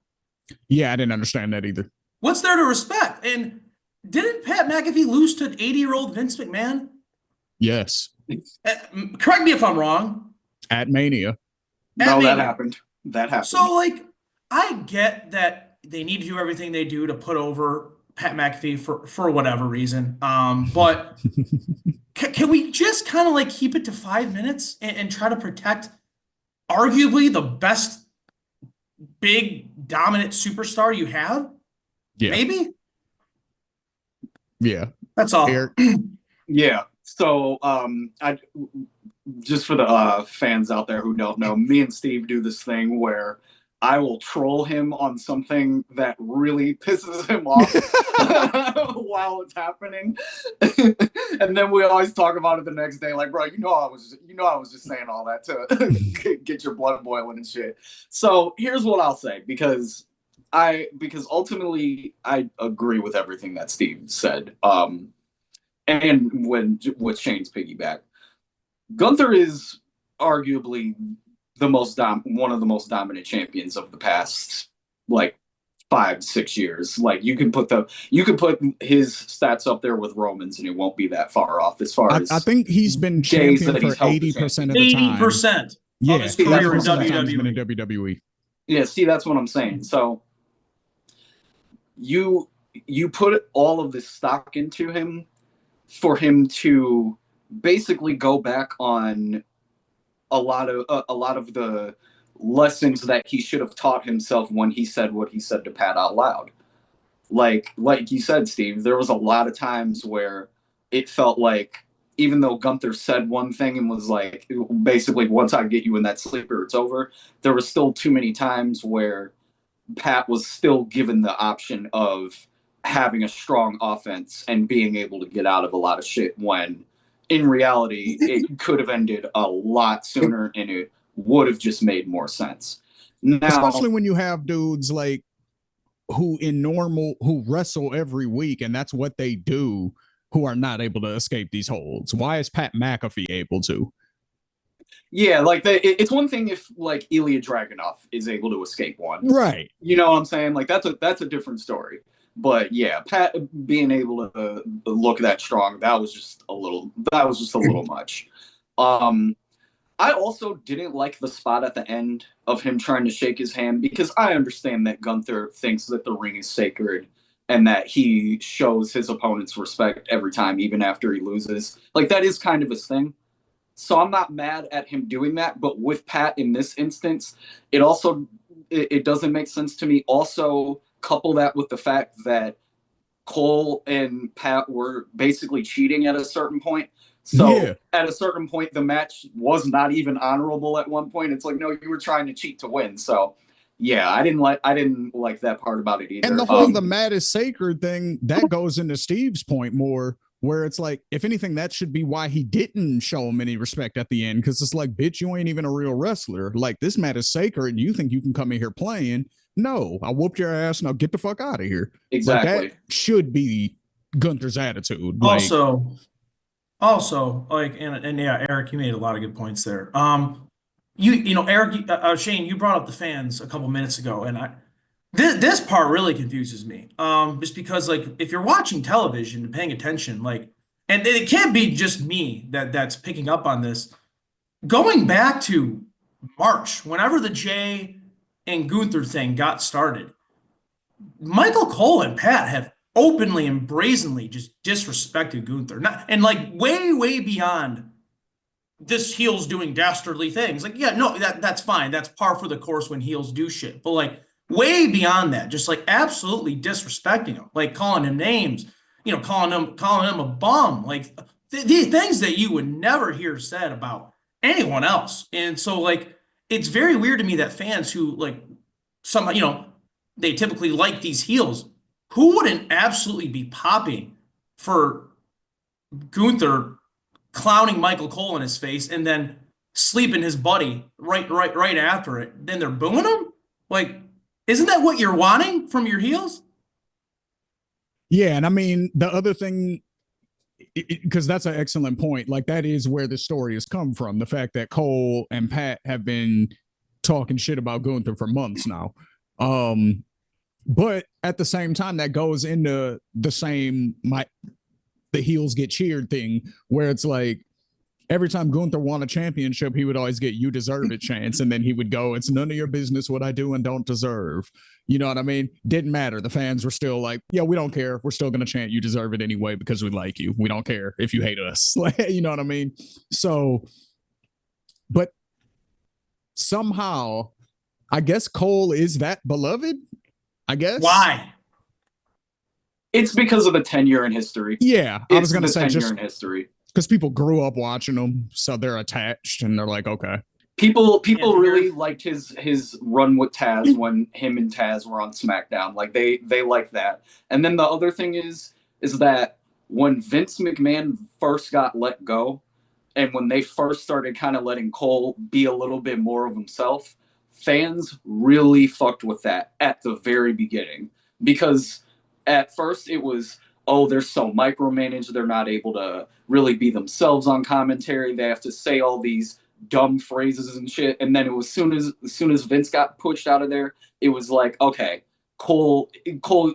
Yeah, I didn't understand that either. What's there to respect? And didn't Pat McAfee lose to 80-year-old Vince McMahon? Yes. Correct me if I'm wrong. At Mania. No, that happened. That happened. So, like, I get that they need to do everything they do to put over Pat McAfee for whatever reason. But can we just kind of like keep it to 5 minutes and try to protect arguably the best big dominant superstar you have? Yeah. Maybe? Yeah. That's all. Eric. Yeah. So, I just for the fans out there who don't know, me and Steve do this thing where I will troll him on something that really pisses him off while it's happening, and then we always talk about it the next day. Like, bro, I was just saying all that to get your blood boiling and shit. So here's what I'll say, because ultimately I agree with everything that Steve said. And with Shane's piggyback, Gunther is arguably one of the most dominant champions of the past like 5-6 years. Like you can put his stats up there with Roman's, and it won't be that far off. As far as I think he's been champion for 80% of the time. 80% yeah, of his career in WWE. Yeah, see, that's what I'm saying. So you put all of this stock into him for him to basically go back on a lot of the lessons that he should have taught himself when he said what he said to Pat out loud. Like you said, Steve, there was a lot of times where it felt like, even though Gunther said one thing and was like, basically, once I get you in that sleeper, it's over, there was still too many times where Pat was still given the option of having a strong offense and being able to get out of a lot of shit, when in reality it could have ended a lot sooner and it would have just made more sense. Now, especially when you have dudes like who wrestle every week and that's what they do, who are not able to escape these holds. Why is Pat McAfee able to? Yeah, like it's one thing if like Ilya Dragunov is able to escape one, right? You know what I'm saying? Like that's a different story. But yeah, Pat being able to look that strong, that was just a little much. I also didn't like the spot at the end of him trying to shake his hand, because I understand that Gunther thinks that the ring is sacred and that he shows his opponents respect every time, even after he loses. Like, that is kind of his thing. So I'm not mad at him doing that. But with Pat in this instance, it doesn't make sense to me. Also, couple that with the fact that Cole and Pat were basically cheating at a certain point. So At a certain point, the match was not even honorable at one point. It's like, no, you were trying to cheat to win. So yeah, I didn't like that part about it either. And the whole the mat is sacred thing, that goes into Steve's point more, where it's like, if anything, that should be why he didn't show him any respect at the end. Cause it's like, bitch, you ain't even a real wrestler. Like, this mat is sacred. You think you can come in here playing? No, I whooped your ass. Now get the fuck out of here. Exactly. Like, that should be Gunther's attitude. Also, like, and yeah, Eric, you made a lot of good points there. You know, Eric, Shane, you brought up the fans a couple minutes ago, and this part really confuses me. Just because, like, if you're watching television and paying attention, like, and it can't be just me that's picking up on this. Going back to March, whenever the Jay and Gunther thing got started, Michael Cole and Pat have openly and brazenly just disrespected Gunther. And like way beyond this heels doing dastardly things. Like, yeah, no, that's fine. That's par for the course when heels do shit. But like way beyond that, just like absolutely disrespecting him, like calling him names, you know, calling him a bum, like the things that you would never hear said about anyone else. And so like it's very weird to me that fans who like somehow, they typically like these heels, who wouldn't absolutely be popping for Gunther clowning Michael Cole in his face and then sleeping his buddy right after it. Then they're booing him? Like, isn't that what you're wanting from your heels? Yeah, and I mean the other thing, because that's an excellent point. Like that is where the story has come from. The fact that Cole and Pat have been talking shit about Gunther for months now. But at the same time, that goes into the same the heels get cheered thing, where it's like every time Gunther won a championship, he would always get "you deserve it" chance, and then he would go, "It's none of your business what I do and don't deserve." You know what I mean? Didn't matter. The fans were still like, "Yeah, we don't care. We're still gonna chant "you deserve it" anyway because we like you. We don't care if you hate us." You know what I mean? So, but somehow, I guess Cole is that beloved. I guess. Why? It's because of the tenure in history. Yeah, I was gonna say tenure just in history. because people grew up watching them, so they're attached and they're like, okay. People really liked his run with Taz when him and Taz were on SmackDown. Like they liked that. And then the other thing is that when Vince McMahon first got let go, and when they first started kind of letting Cole be a little bit more of himself, fans really fucked with that at the very beginning. Because at first it was, oh, they're so micromanaged, they're not able to really be themselves on commentary. They have to say all these dumb phrases and shit. And then it was as soon as Vince got pushed out of there, it was like, okay, Cole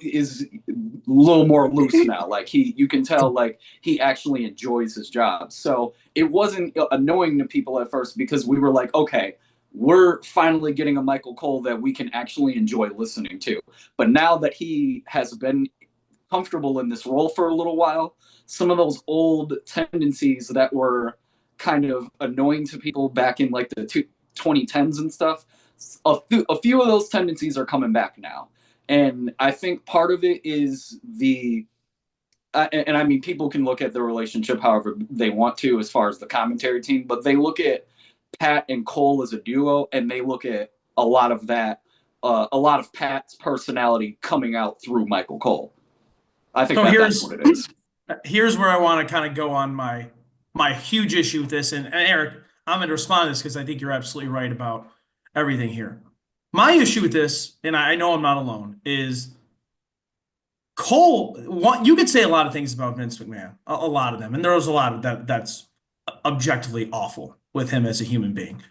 is a little more loose now. Like you can tell like he actually enjoys his job. So it wasn't annoying to people at first because we were like, okay, we're finally getting a Michael Cole that we can actually enjoy listening to. But now that he has been comfortable in this role for a little while, some of those old tendencies that were kind of annoying to people back in like the 2010s and stuff, a few of those tendencies are coming back now. And I think part of it is and I mean, people can look at the relationship however they want to as far as the commentary team, but they look at Pat and Cole as a duo, and they look at a lot of that, a lot of Pat's personality coming out through Michael Cole. I think that's what it is. Here's where I want to kind of go on my huge issue with this. And Eric, I'm going to respond to this because I think you're absolutely right about everything here. My issue with this, and I know I'm not alone, is Cole. You could say a lot of things about Vince McMahon, a lot of them, and there was a lot of that's objectively awful with him as a human being.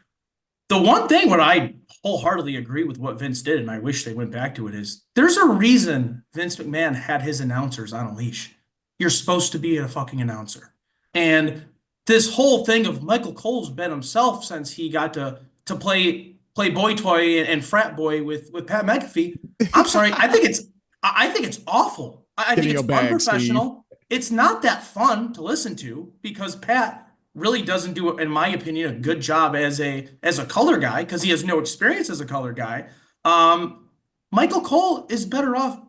The one thing where I wholeheartly agree with what Vince did, and I wish they went back to it, is there's a reason Vince McMahon had his announcers on a leash. You're supposed to be a fucking announcer. And this whole thing of Michael Cole's been himself since he got to play boy toy and frat boy with Pat McAfee. I'm sorry, I think it's awful. I think it's unprofessional. It's not that fun to listen to because Pat really doesn't do, in my opinion, a good job as a color guy because he has no experience as a color guy. Michael Cole is better off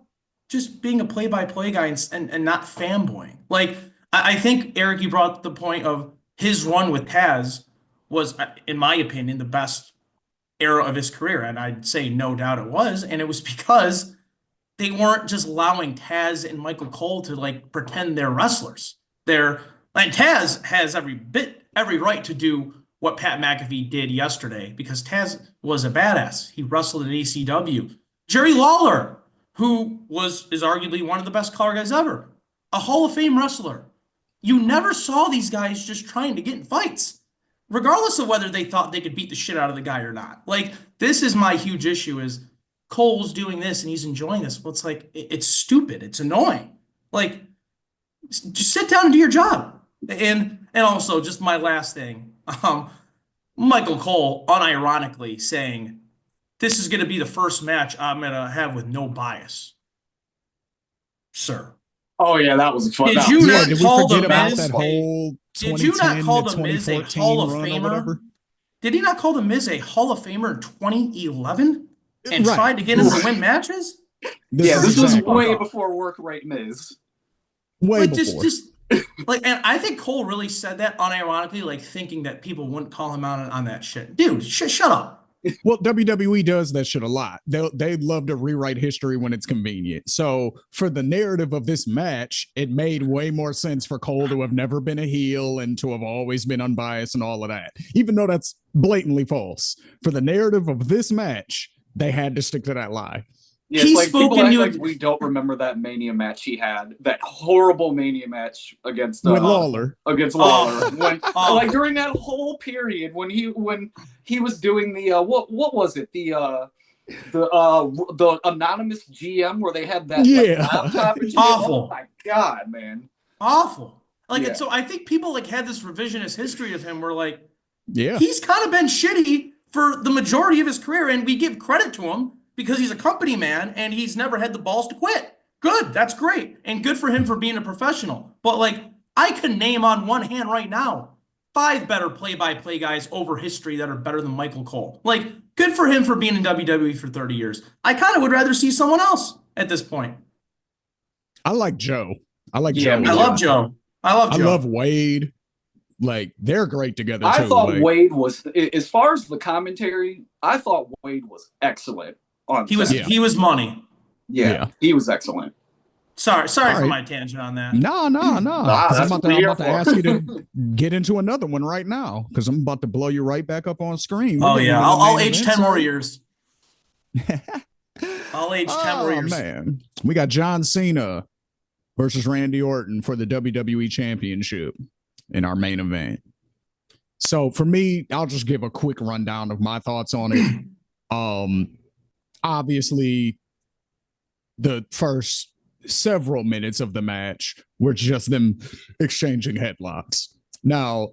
just being a play-by-play guy and not fanboying. Like, I think, Eric, you brought the point of his run with Taz was, in my opinion, the best era of his career. And I'd say no doubt it was. And it was because they weren't just allowing Taz and Michael Cole to like pretend they're wrestlers. And Taz has every right to do what Pat McAfee did yesterday because Taz was a badass. He wrestled in ECW. Jerry Lawler, who is arguably one of the best color guys ever, a Hall of Fame wrestler. You never saw these guys just trying to get in fights, regardless of whether they thought they could beat the shit out of the guy or not. Like, this is my huge issue is Cole's doing this and he's enjoying this. Well, it's like, it's stupid. It's annoying. Like, just sit down and do your job. And also, just my last thing, Michael Cole unironically saying, this is going to be the first match I'm going to have with no bias. Sir. Oh, yeah, that was fun. Did you not call the Miz that whole Did you not call the Miz a Hall of Famer? Did he not call the Miz a Hall of Famer in 2011 and tried to get him to win matches? This was way before work rate Miz. Way before. Like, and I think Cole really said that unironically, like thinking that people wouldn't call him out on that shit. Dude, shut up. Well, WWE does that shit a lot. They love to rewrite history when it's convenient. So for the narrative of this match, it made way more sense for Cole to have never been a heel and to have always been unbiased and all of that, even though that's blatantly false. For the narrative of this match, they had to stick to that lie. Yeah, it's He like spoke people act into like we don't remember that Mania match he had, that horrible Mania match against With Lawler. Against Lawler. When Oh. like during that whole period when he was doing the what was it? The anonymous GM where they had that Yeah. like, laptop and shit. Awful. Oh my god, man. Awful. Like, Yeah. and so I think people like had this revisionist history of him where like Yeah. he's kind of been shitty for the majority of his career, and we give credit to him because he's a company man and he's never had the balls to quit. Good, that's great, and good for him for being a professional. But like, I can name on one hand right now 5 better play-by-play guys over history that are better than Michael Cole. Like, good for him for being in WWE for 30 years. I kind of would rather see someone else at this point. I like Joe. I like Yeah, Joe. me I too. love Joe. I love I Joe. love Wade. Like, they're great together too. I thought like, Wade was, as far as the commentary, I thought Wade was excellent on He was Saturday. he was money. Yeah, he was excellent. Sorry All for right. my tangent on that. No. Nah, Because that's I'm what we're about to here ask for. you to get into another one right now. Because I'm about to blow you right back up on screen. We're Oh getting yeah, into the I'll main age event, 10 more sir. years. I'll age 10 more Oh years. man, we got John Cena versus Randy Orton for the WWE Championship in our main event. So for me, I'll just give a quick rundown of my thoughts on it. Obviously, the first several minutes of the match were just them exchanging headlocks. Now,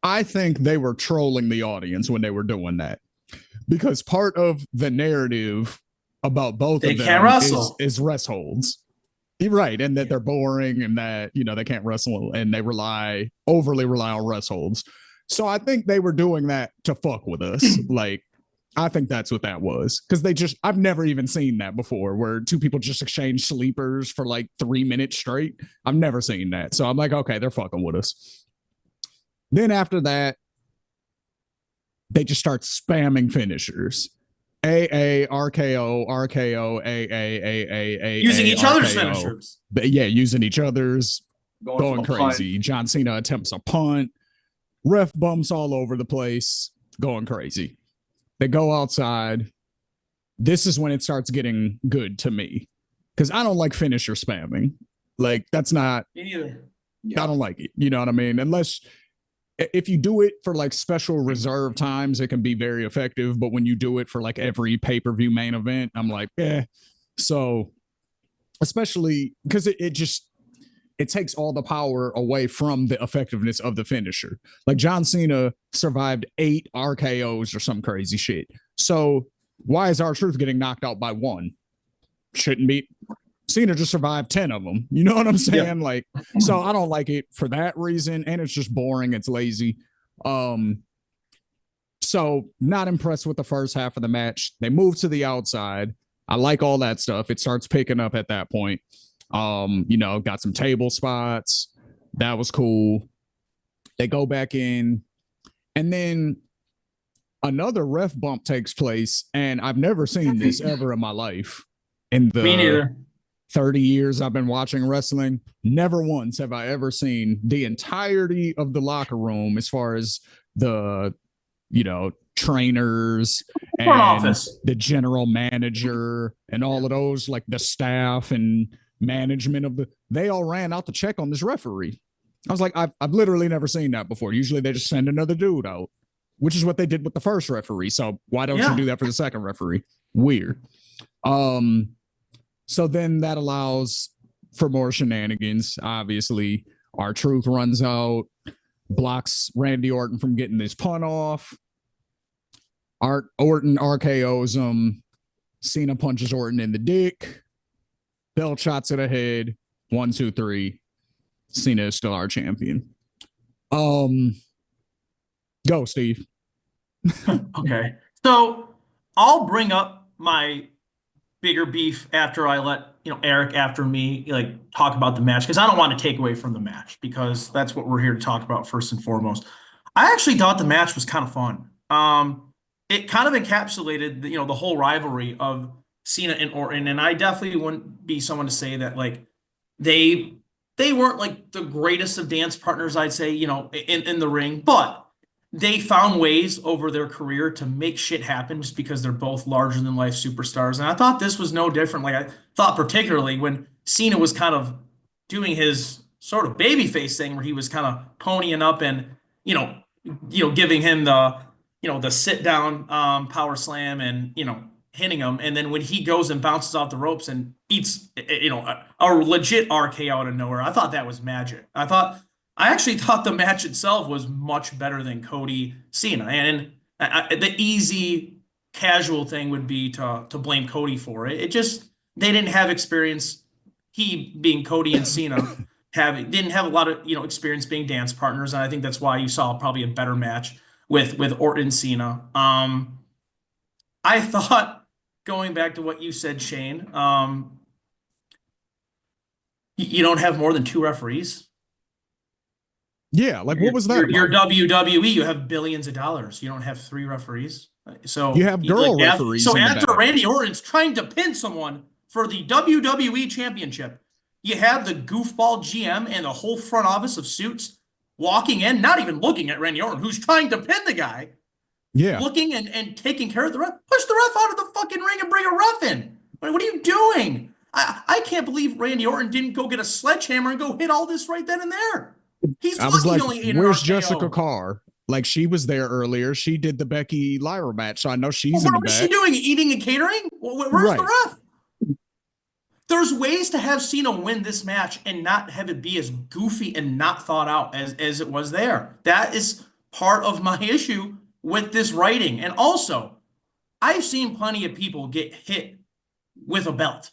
I think they were trolling the audience when they were doing that, because part of the narrative about both They of them can't wrestle. is rest holds. You're right, and that they're boring and that, you know, they can't wrestle and they overly rely on rest holds. So I think they were doing that to fuck with us. Like, I think that's what that was. Because I've never even seen that before where two people just exchange sleepers for like 3 minutes straight. I've never seen that. So I'm like, okay, they're fucking with us. Then after that, they just start spamming finishers. AA, RKO, RKO, AA, Using each other's RKO. finishers. Yeah, using each other's, going for the crazy. John Cena attempts a punt. Ref bumps all over the place, going crazy. They go outside. This is when it starts getting good to me, because I don't like finisher spamming. Like, that's not, Me neither. Yeah. I don't like it. You know what I mean? Unless if you do it for like special reserve times, it can be very effective. But when you do it for like every pay-per-view main event, I'm like, So especially because it takes all the power away from the effectiveness of the finisher. Like, John Cena survived 8 RKOs or some crazy shit. So why is R-Truth getting knocked out by 1? Shouldn't be. Cena just survived 10 of them. You know what I'm saying? Yeah. Like, so I don't like it for that reason. And it's just boring. It's lazy. So not impressed with the first half of the match. They move to the outside. I like all that stuff. It starts picking up at that point. Got some table spots. That was cool. They go back in, and then another ref bump takes place, and I've never seen this ever in my life. In the Me neither. 30 years I've been watching wrestling, never once have I ever seen the entirety of the locker room, as far as the, trainers and office, the general manager and all of those, like the staff and management they all ran out to check on this referee. I was like, I've literally never seen that before. Usually they just send another dude out, which is what they did with the first referee. So why don't you do that for the second referee? Weird. So then that allows for more shenanigans. Obviously, R-Truth runs out, blocks Randy Orton from getting this punt off. Orton RKOs him. Cena punches Orton in the dick. Bell shots to the head. 1, 2, 3. Cena is still our champion. Go, Steve. Okay. So I'll bring up my bigger beef after I let Eric after me like talk about the match because I don't want to take away from the match because that's what we're here to talk about first and foremost. I actually thought the match was kind of fun. It kind of encapsulated the whole rivalry of Cena and Orton, and I definitely wouldn't be someone to say that like they they weren't like the greatest of dance partners, I'd say, in the ring, but they found ways over their career to make shit happen just because they're both larger than life superstars. And I thought this was no different. Like I thought particularly when Cena was kind of doing his sort of babyface thing where he was kind of ponying up and, you know, giving him the sit down power slam and, hitting him. And then when he goes and bounces off the ropes and eats, a legit RK out of nowhere, I thought that was magic. I actually thought the match itself was much better than Cody Cena. And the easy casual thing would be to blame Cody for it. It just, they didn't have experience. He being Cody and Cena didn't have a lot of, experience being dance partners. And I think that's why you saw probably a better match with Orton and Cena. I thought going back to what you said, Shane, you don't have more than two referees. Yeah, like what was that? You're WWE. You have billions of dollars. You don't have three referees. So You have girl referees. So in the after back. Randy Orton's trying to pin someone for the WWE Championship, you have the goofball GM and the whole front office of suits walking in, not even looking at Randy Orton, who's trying to pin the guy. Yeah, Looking and taking care of the ref. Push the ref out of the fucking ring and bring a ref in. What are you doing? I can't believe Randy Orton didn't go get a sledgehammer and go hit all this right then and there. He's I was lucky like, he only ate an "Where's RKO. Jessica Carr?" Like she was there earlier. She did the Becky Lyra match, so I know she's in the What was she back. doing? Eating and catering? Where's Right. the ref? There's ways to have Cena win this match and not have it be as goofy and not thought out as it was there. That is part of my issue with this writing. And also, I've seen plenty of people get hit with a belt.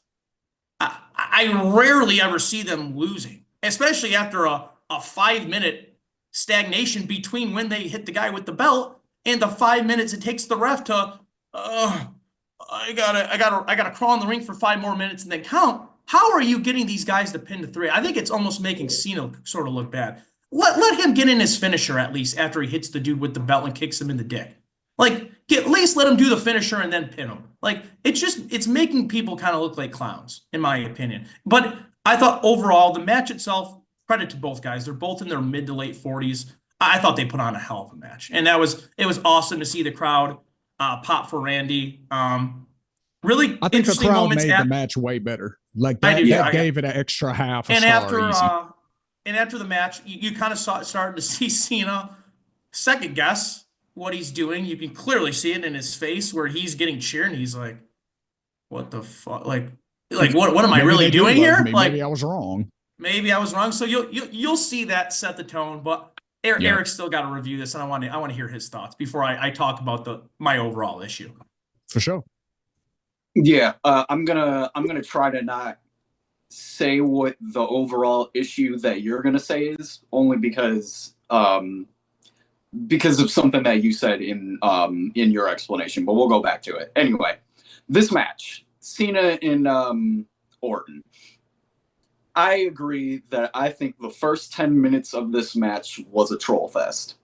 I rarely ever see them losing, especially after a 5-minute stagnation between when they hit the guy with the belt and the 5 minutes it takes the ref to I gotta crawl in the ring for 5 more minutes and then count. How are you getting these guys to pin to 3? I think it's almost making Cena sort of look bad. Let him get in his finisher at least after he hits the dude with the belt and kicks him in the dick. Like, at least let him do the finisher and then pin him. Like, it's making people kind of look like clowns, in my opinion. But I thought overall, the match itself, credit to both guys. They're both in their mid to late 40s. I thought they put on a hell of a match. And it was awesome to see the crowd pop for Randy. Really I think the interesting crowd moments. made the match way better. Like I that, do, that yeah. gave it an extra half a And star easy. after the match, you kind of started to see Cena second guess what he's doing. You can clearly see it in his face where he's getting cheered and he's like, "What the fuck? Like what am I Maybe really they do doing love here? me. Like Maybe I was wrong. maybe I was wrong." So you'll see that set the tone. But Yeah. Eric's still got to review this, and I want to hear his thoughts before I talk about my overall issue. For sure. Yeah, I'm gonna try to not say what the overall issue that you're gonna say is, only because of something that you said in your explanation. But we'll go back to it anyway. This match, Cena and Orton. I agree that I think the first 10 minutes of this match was a troll fest.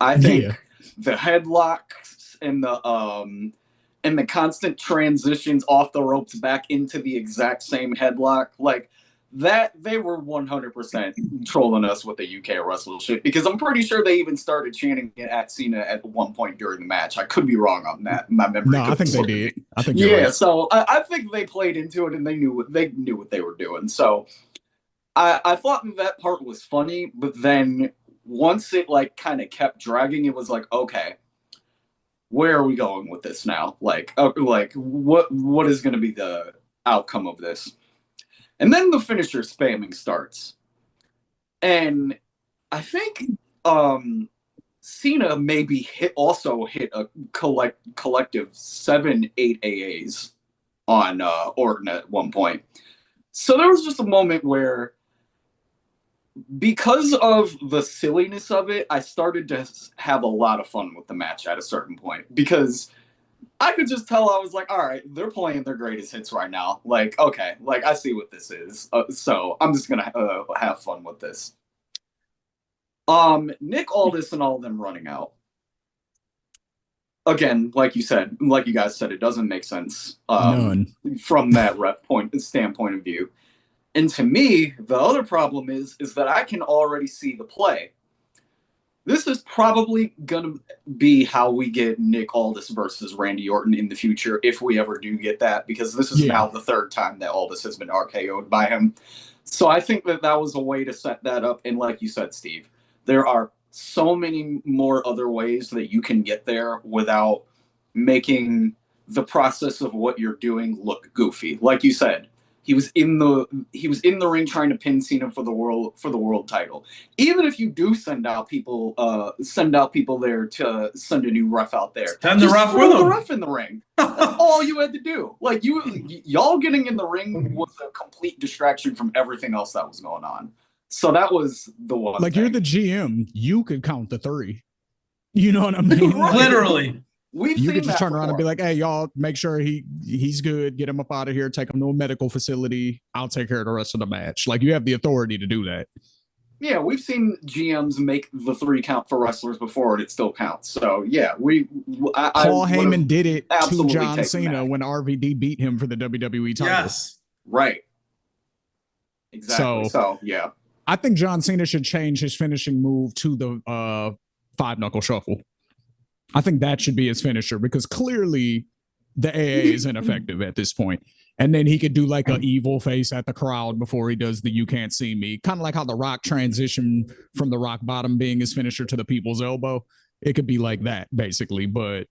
I think the headlocks and the constant transitions off the ropes back into the exact same headlock, like that, they were 100% trolling us with the UK wrestle shit, because I'm pretty sure they even started chanting it at Cena at one point during the match. I could be wrong on that. My memory. No, I think they did. I think you're Yeah, right. so I think they played into it and they knew what they were doing. So I thought that part was funny, but then once it like kind of kept dragging, it was like, okay, where are we going with this now? Like what is going to be the outcome of this? And then the finisher spamming starts, and I think Cena maybe also hit a collective 7-8 AAs on Orton at one point. So there was just a moment where, because of the silliness of it, I started to have a lot of fun with the match at a certain point, because I could just tell. I was like, all right, they're playing their greatest hits right now. Like, okay, like I see what this is. So I'm just gonna have fun with this. Nick Aldis and all of them running out. Again, like you said, like you guys said, it doesn't make sense. None. From that standpoint of view. And to me, the other problem is that I can already see the play. This is probably gonna be how we get Nick Aldis versus Randy Orton in the future, if we ever do get that, because this is now the third time that Aldis has been RKO'd by him. So I think that was a way to set that up. And like you said, Steve, there are so many more other ways that you can get there without making the process of what you're doing look goofy. Like you said, he was in the ring trying to pin Cena for the world title. Even if you do send out people there to send a new ref out there, send the ref with the ref in the ring. That's all you had to do. Like y'all getting in the ring was a complete distraction from everything else that was going on. So that was the one. Like, you're the GM, you could count the three. You know what I mean? Right. Literally. You could just turn around and be like, hey, y'all, make sure he's good. Get him up out of here. Take him to a medical facility. I'll take care of the rest of the match. Like, you have the authority to do that. Yeah, we've seen GMs make the 3 count for wrestlers before, and it still counts. So yeah, Paul Heyman did it to John Cena that when RVD beat him for the WWE title. Yes, right. Exactly. So yeah, I think John Cena should change his finishing move to the 5-knuckle shuffle. I think that should be his finisher, because clearly the AA is ineffective at this point. And then he could do like an evil face at the crowd before he does the "you can't see me." Kind of like how The Rock transitioned from the rock bottom being his finisher to the people's elbow. It could be like that, basically. But,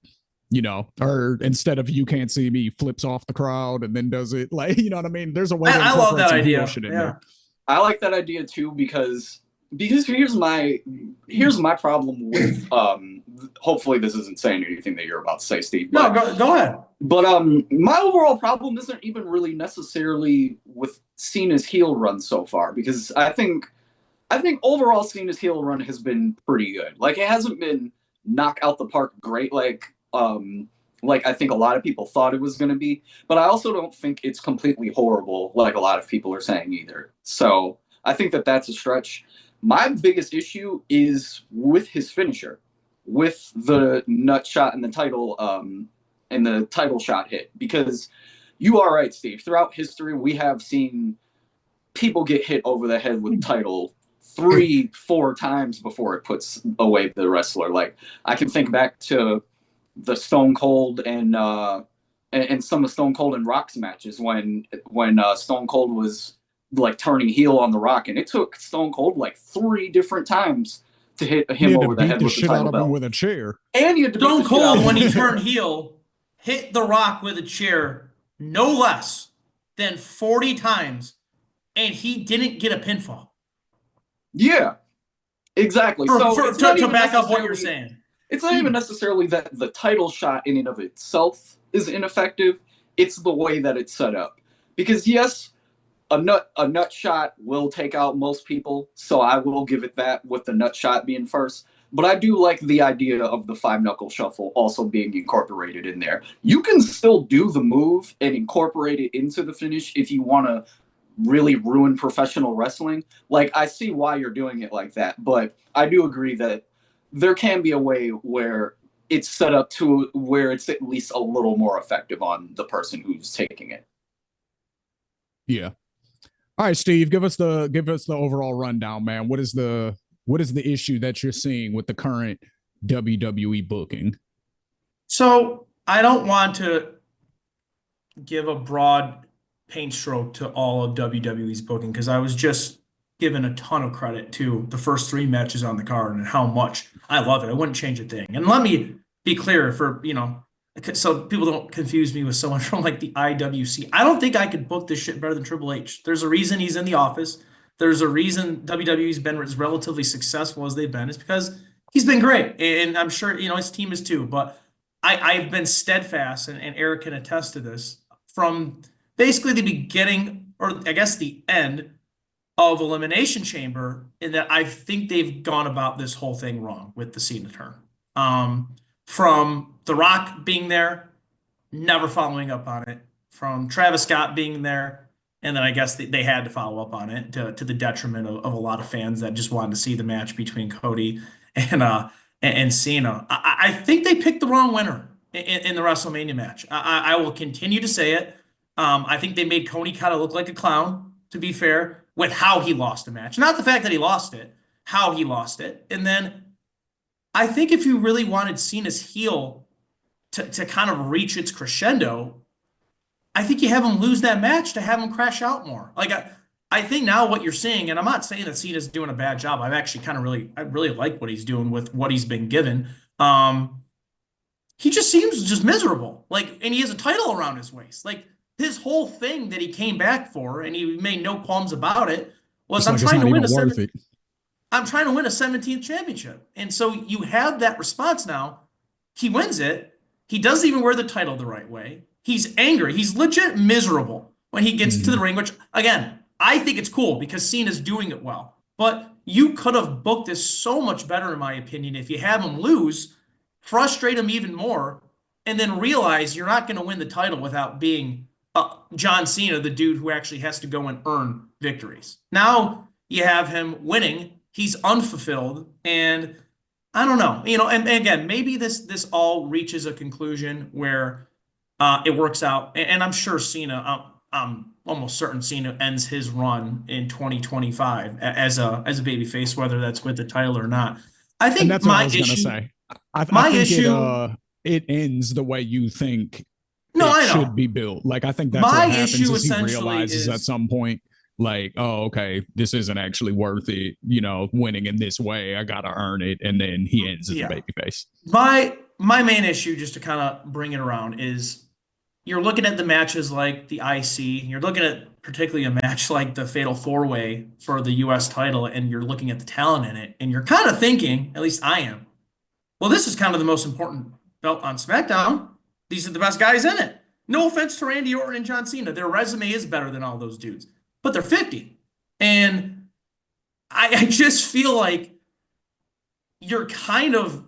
or instead of "you can't see me," flips off the crowd and then does it. Like, you know what I mean? There's a way to I love that idea. Shit in there. I like that idea too, because here's my problem with hopefully this isn't saying anything that you're about to say, Steve. No, go ahead. But my overall problem isn't even really necessarily with Cena's heel run so far, because I think overall Cena's heel run has been pretty good. Like, it hasn't been knock out the park great like I think a lot of people thought it was going to be, but I also don't think it's completely horrible like a lot of people are saying either. So I think that that's a stretch. My biggest issue is with his finisher, with the nut shot and the title shot hit, because you are right, Steve. Throughout history, we have seen people get hit over the head with title 3-4 times before it puts away the wrestler. Like, I can think back to the Stone Cold and some of Stone Cold and Rock's matches when Stone Cold was like turning heel on the Rock, and it took Stone Cold like 3 different times to hit him over the head with the title belt with a chair. And you had to Stone Cold, when he turned heel, hit The Rock with a chair no less than 40 times, and he didn't get a pinfall. Yeah, exactly. To back up what you're saying, it's not even necessarily that the title shot in and of itself is ineffective. It's the way that it's set up. Because yes, a nut shot will take out most people, so I will give it that, with the nut shot being first. But I do like the idea of the 5-knuckle shuffle also being incorporated in there. You can still do the move and incorporate it into the finish if you want to really ruin professional wrestling. Like, I see why you're doing it like that, but I do agree that there can be a way where it's set up to where it's at least a little more effective on the person who's taking it. Yeah. All right, Steve, give us the overall rundown, man. What is the issue that you're seeing with the current WWE booking? So I don't want to give a broad paint stroke to all of WWE's booking, because I was just given a ton of credit to the first 3 matches on the card and how much I love it. I wouldn't change a thing. And let me be clear so people don't confuse me with someone from like the IWC. I don't think I could book this shit better than Triple H. There's a reason he's in the office. There's a reason WWE's been as relatively successful as they've been. It's because he's been great. And I'm sure, his team is too. But I've been steadfast, and Eric can attest to this, from basically the beginning, or I guess the end of Elimination Chamber, in that I think they've gone about this whole thing wrong with the Cena turn. From The Rock being there never following up on it, from Travis Scott being there, and then I guess they had to follow up on it to the detriment of a lot of fans that just wanted to see the match between Cody and Cena. I think they picked the wrong winner in the WrestleMania match. I will continue to say it. I think they made Cody kind of look like a clown, to be fair, with how he lost the match. Not the fact that he lost it, how he lost it. And then I think if you really wanted Cena's heel to kind of reach its crescendo, I think you have him lose that match to have him crash out more. Like I think now what you're seeing, and I'm not saying that Cena's doing a bad job. I've actually I really like what he's doing with what he's been given. He just seems just miserable. Like, and he has a title around his waist. Like his whole thing that he came back for, and he made no qualms about it, was It's like I'm trying to win a 17th championship. And so you have that response now. He wins it. He doesn't even wear the title the right way. He's angry. He's legit miserable when he gets to the ring, which, again, I think it's cool because Cena's doing it well. But you could have booked this so much better, in my opinion, if you have him lose, frustrate him even more, and then realize you're not going to win the title without being John Cena, the dude who actually has to go and earn victories. Now you have him winning. He's unfulfilled, and I don't know, and again, maybe this all reaches a conclusion where it works out, and I'm sure Cena, I'm almost certain Cena ends his run in 2025 as a babyface, whether that's with the title or not. I think that's what I was gonna say. I think it ends the way you think it should be built. Like I think that's what happens is he realizes at some point, like, oh, okay, this isn't actually worth it, winning in this way. I gotta earn it, and then he ends as a babyface. My main issue, just to kind of bring it around, is you're looking at the matches like the IC, you're looking at particularly a match like the Fatal 4-Way for the US title, and you're looking at the talent in it, and you're kind of thinking, at least I am, well, this is kind of the most important belt on SmackDown. These are the best guys in it. No offense to Randy Orton and John Cena. Their resume is better than all those dudes, but they're 50. And I just feel like you're kind of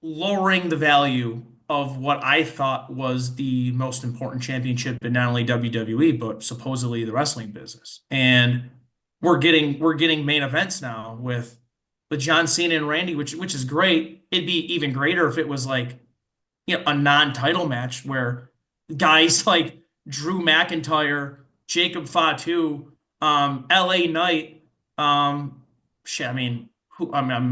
lowering the value of what I thought was the most important championship in not only WWE, but supposedly the wrestling business. And we're getting main events now with John Cena and Randy, which is great. It'd be even greater if it was like, a non-title match where guys like Drew McIntyre, Jacob Fatu, LA Knight, I'm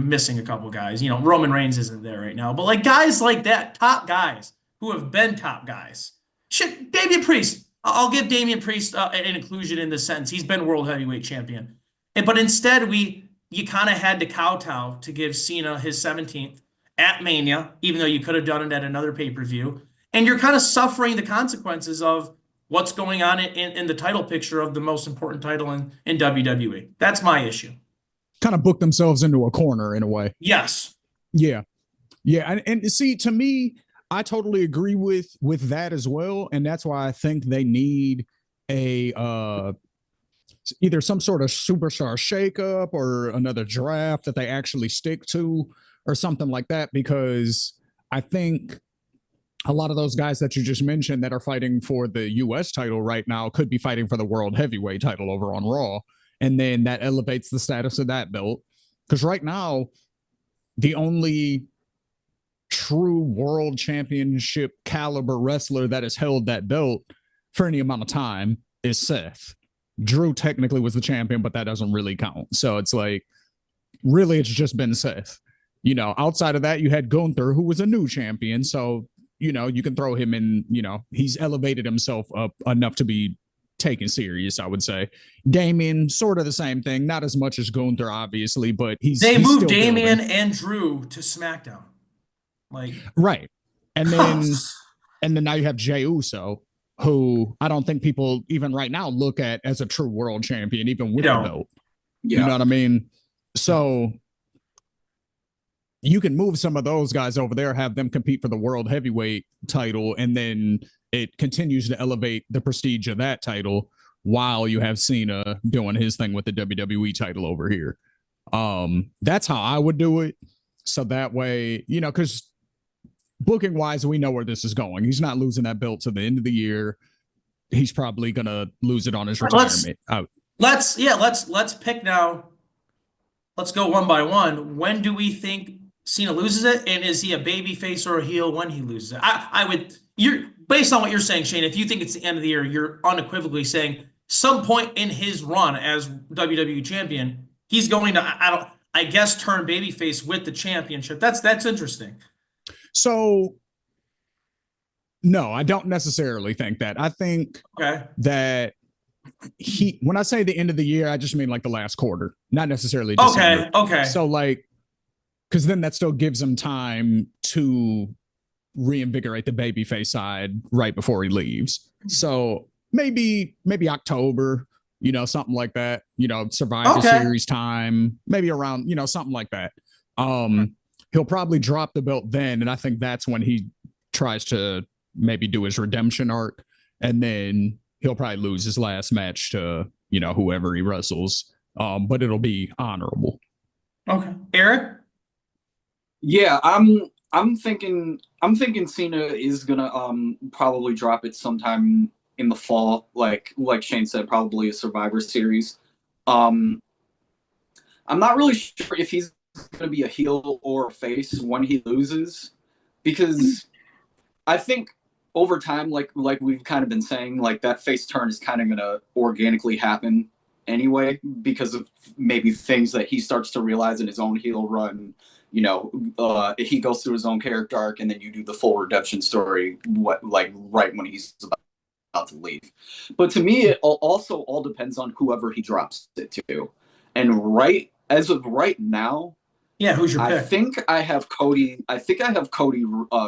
missing a couple guys. Roman Reigns isn't there right now, but like guys like that, top guys who have been top guys. Shit, Damian Priest. I'll give Damian Priest an inclusion in this sentence. He's been world heavyweight champion, but instead you kind of had to kowtow to give Cena his 17th at Mania, even though you could have done it at another pay-per-view, and you're kind of suffering the consequences of what's going on in the title picture of the most important title in WWE. That's my issue. Kind of book themselves into a corner in a way. Yes. Yeah. And see, to me, I totally agree with that as well. And that's why I think they need a either some sort of superstar shakeup or another draft that they actually stick to or something like that, because I think a lot of those guys that you just mentioned that are fighting for the US title right now could be fighting for the world heavyweight title over on Raw. And then that elevates the status of that belt. Because right now, the only true world championship caliber wrestler that has held that belt for any amount of time is Seth. Drew technically was the champion, but that doesn't really count. So it's like, really, it's just been Seth. Outside of that, you had Gunther, who was a new champion. So, you can throw him in, he's elevated himself up enough to be taken serious, I would say. Damien, sort of the same thing. Not as much as Gunther, obviously, but they moved Damien and Drew to SmackDown. Right. And then now you have Jey Uso, who I don't think people even right now look at as a true world champion, even with the belt. Yeah. You know what I mean? So you can move some of those guys over there, have them compete for the world heavyweight title, and then it continues to elevate the prestige of that title while you have Cena doing his thing with the WWE title over here. That's how I would do it. So that way, because booking wise, we know where this is going. He's not losing that belt to the end of the year. He's probably gonna lose it on his retirement. Let's pick now. Let's go one by one. When do we think Cena loses it, and is he a baby face or a heel when he loses it? I would, you're based on what you're saying, Shane. If you think it's the end of the year, you're unequivocally saying some point in his run as WWE champion, he's going to I guess turn babyface with the championship. That's interesting. So no, I don't necessarily think that. I think that when I say the end of the year, I just mean like the last quarter, not necessarily December. Okay. So like, because then that still gives him time to reinvigorate the babyface side right before he leaves. So maybe October, something like that, Survivor Series time, maybe around, something like that. He'll probably drop the belt then. And I think that's when he tries to maybe do his redemption arc. And then he'll probably lose his last match to, whoever he wrestles. But it'll be honorable. Okay. Eric? Yeah, I'm thinking Cena is gonna probably drop it sometime in the fall, like Shane said, probably a Survivor Series. I'm not really sure if he's gonna be a heel or a face when he loses, because I think over time, like we've kind of been saying, like that face turn is kind of gonna organically happen anyway, because of maybe things that he starts to realize in his own heel run. He goes through his own character arc, and then you do the full redemption story, right when he's about to leave. But to me, it also all depends on whoever he drops it to. And as of right now, who's your pick? I think I have Cody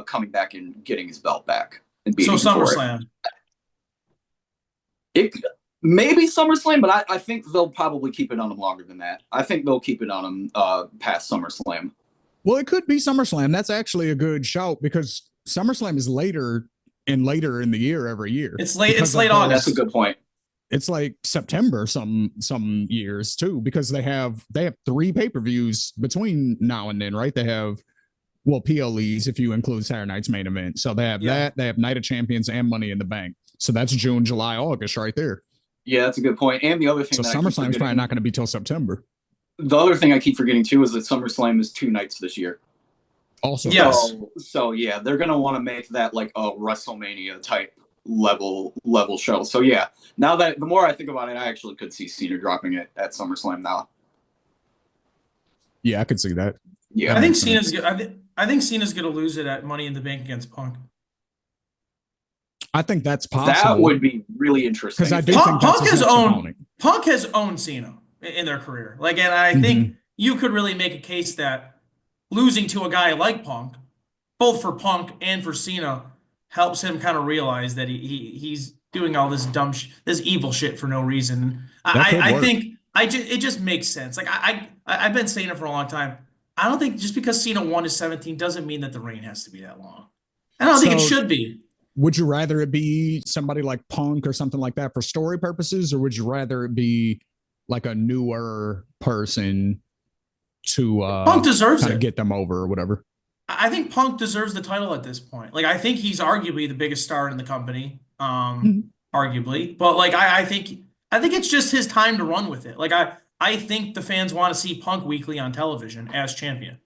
coming back and getting his belt back and beating him for SummerSlam. It maybe SummerSlam, but I think they'll probably keep it on him longer than that. I think they'll keep it on him past SummerSlam. Well, it could be SummerSlam. That's actually a good shout, because SummerSlam is later in the year every year. It's late August. That's a good point. It's like September some years too, because they have 3 pay-per-views between now and then, right? They have PLEs if you include Saturday night's main event. So they have that, they have Night of Champions and Money in the Bank. So that's June, July, August right there. Yeah, that's a good point. And the other thing, so SummerSlam is probably not going to be till September. The other thing I keep forgetting too is that SummerSlam is 2 nights this year. Also, yes. So yeah, they're gonna want to make that like a WrestleMania type level show. So yeah, now that the more I think about it, I actually could see Cena dropping it at SummerSlam now. Yeah, I could see that. Yeah, I think Cena's good. I think Cena's gonna lose it at Money in the Bank against Punk. I think that's possible. That would be really interesting. Because I do think Punk has owned Cena in their career. Like, and I think you could really make a case that losing to a guy like Punk, both for Punk and for Cena, helps him kind of realize that he's doing all this this evil shit for no reason. I think it just makes sense. Like I've been saying it for a long time. I don't think just because Cena won his 17 doesn't mean that the reign has to be that long. I don't think it should be. Would you rather it be somebody like Punk or something like that for story purposes, or would you rather it be like a newer person to Punk deserves it, get them over or whatever? I think Punk deserves the title at this point. Like, I think he's arguably the biggest star in the company, arguably. But like, I think it's just his time to run with it. Like, I think the fans want to see Punk weekly on television as champion.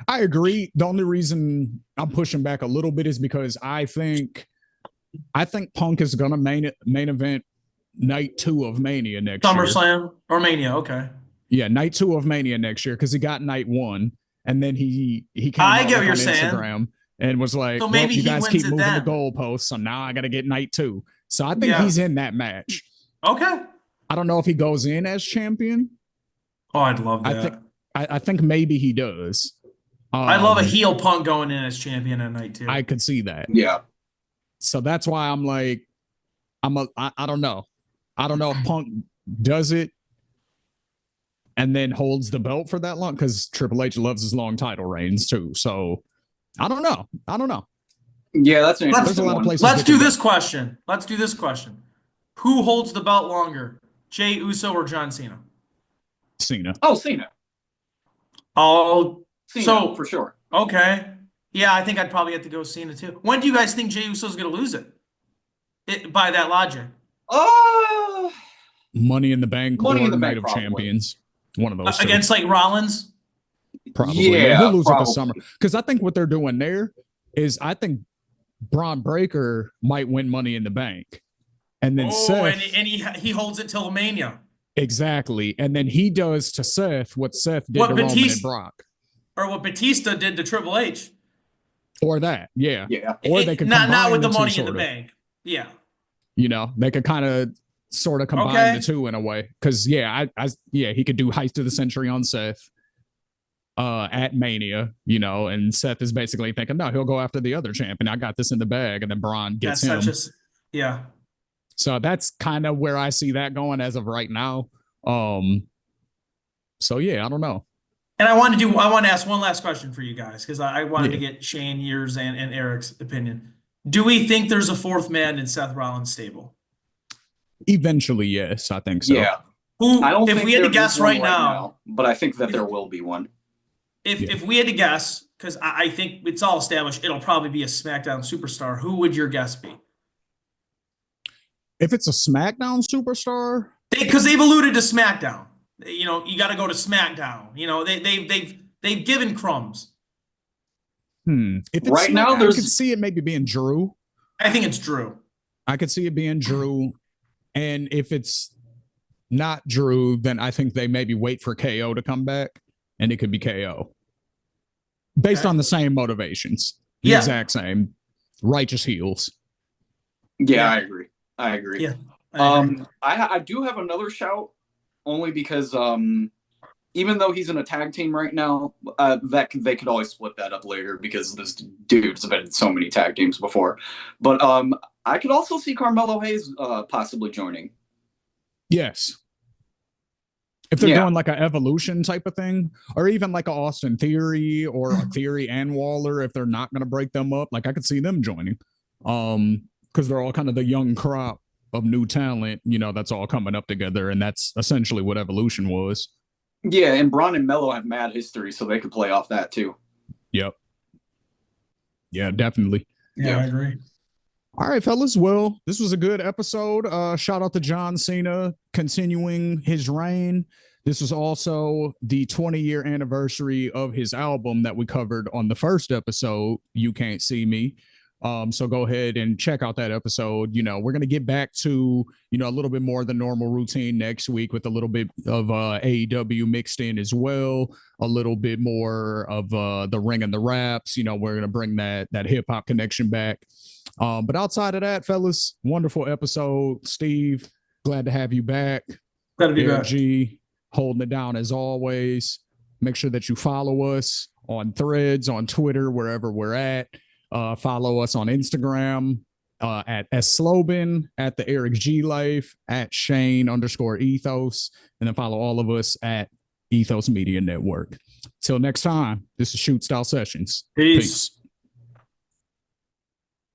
I agree. The only reason I'm pushing back a little bit is because I think Punk is gonna main event night 2 of Mania next year. SummerSlam or Mania, okay. Yeah, night 2 of Mania next year, because he got night 1, and then he came I get what on you're Instagram and was like, so maybe you guys keep moving the goalposts, so now I got to get night 2. So I think he's in that match. Okay. I don't know if he goes in as champion. Oh, I'd love that. I think maybe he does. I love a heel Punk going in as champion at night 2. I could see that. Yeah. So that's why I'm like, I don't know. I don't know if Punk does it and then holds the belt for that long, because Triple H loves his long title reigns too. So I don't know. Yeah, that's an there's a lot of places. Let's do this question. Who holds the belt longer, Jey Uso or John Cena? Cena. Oh, Cena. Oh, Cena, so for sure. Okay. Yeah, I think I'd probably have to go Cena too. When do you guys think Jey Uso's going to lose it? By that logic. Uh, Money in the Bank Money or in the Night Bank, of probably. Champions. One of those two. Against like Rollins? Probably. Yeah, He'll lose at the probably. summer. Because I think what they're doing there is I think Braun Breaker might win Money in the Bank. And then Seth. And he holds it till Mania. Exactly. And then he does to Seth what Seth did to Roman and Brock. Or what Batista did to Triple H. Or that, yeah. Yeah. Or they could not with the two, Money in the Bank. Yeah. You know, they could kind of sort of combine the two in a way. Because yeah, he could do Heist of the Century on Seth at Mania, you know, and Seth is basically thinking, no, he'll go after the other champion. I got this in the bag, and then Braun gets him. Yeah. So that's kind of where I see that going as of right now. So yeah, I don't know. And I want to ask one last question for you guys, because I wanted to get Shane, yours, and Eric's opinion. Do we think there's a fourth man in Seth Rollins' stable? Eventually, yes, I think so. Yeah. I don't if we had to guess right now, but I think that there will be one. If we had to guess, because I think it's all established, it'll probably be a SmackDown superstar. Who would your guess be? If it's a SmackDown superstar, because they've alluded to SmackDown. You know, you got to go to SmackDown. You know, they've given crumbs. If it's right now, I could see it maybe being Drew. I think it's Drew. I could see it being Drew, and if it's not Drew, then I think they maybe wait for KO to come back, and it could be KO, based on the same motivations, the exact same righteous heels. Yeah, I agree. Yeah, I do have another shout, only because even though he's in a tag team right now, they could always split that up later because this dude's been in so many tag teams before. But I could also see Carmelo Hayes possibly joining. Yes. If they're doing like an Evolution type of thing, or even like an Austin Theory or a Theory and Waller, if they're not going to break them up, like I could see them joining. Because they're all kind of the young crop of new talent, you know, that's all coming up together. And that's essentially what Evolution was. Yeah, and Braun and Mello have mad history, so they could play off that too. Yep. Yeah, definitely. Yeah, I agree. All right, fellas. Well, this was a good episode. Shout out to John Cena continuing his reign. This was also the 20-year anniversary of his album that we covered on the first episode, You Can't See Me. So go ahead and check out that episode. You know, we're going to get back to, you know, a little bit more of the normal routine next week with a little bit of AEW mixed in as well. A little bit more of the ring and the raps. You know, we're going to bring that hip hop connection back. But outside of that, fellas, wonderful episode. Steve, glad to have you back. Glad to be back. G, holding it down as always. Make sure that you follow us on Threads, on Twitter, wherever we're at. Follow us on Instagram at Slobin, at the Eric G Life, at Shane_ethos, and then follow all of us at Ethos Media Network. Till next time, this is Shoot Style Sessions. Peace.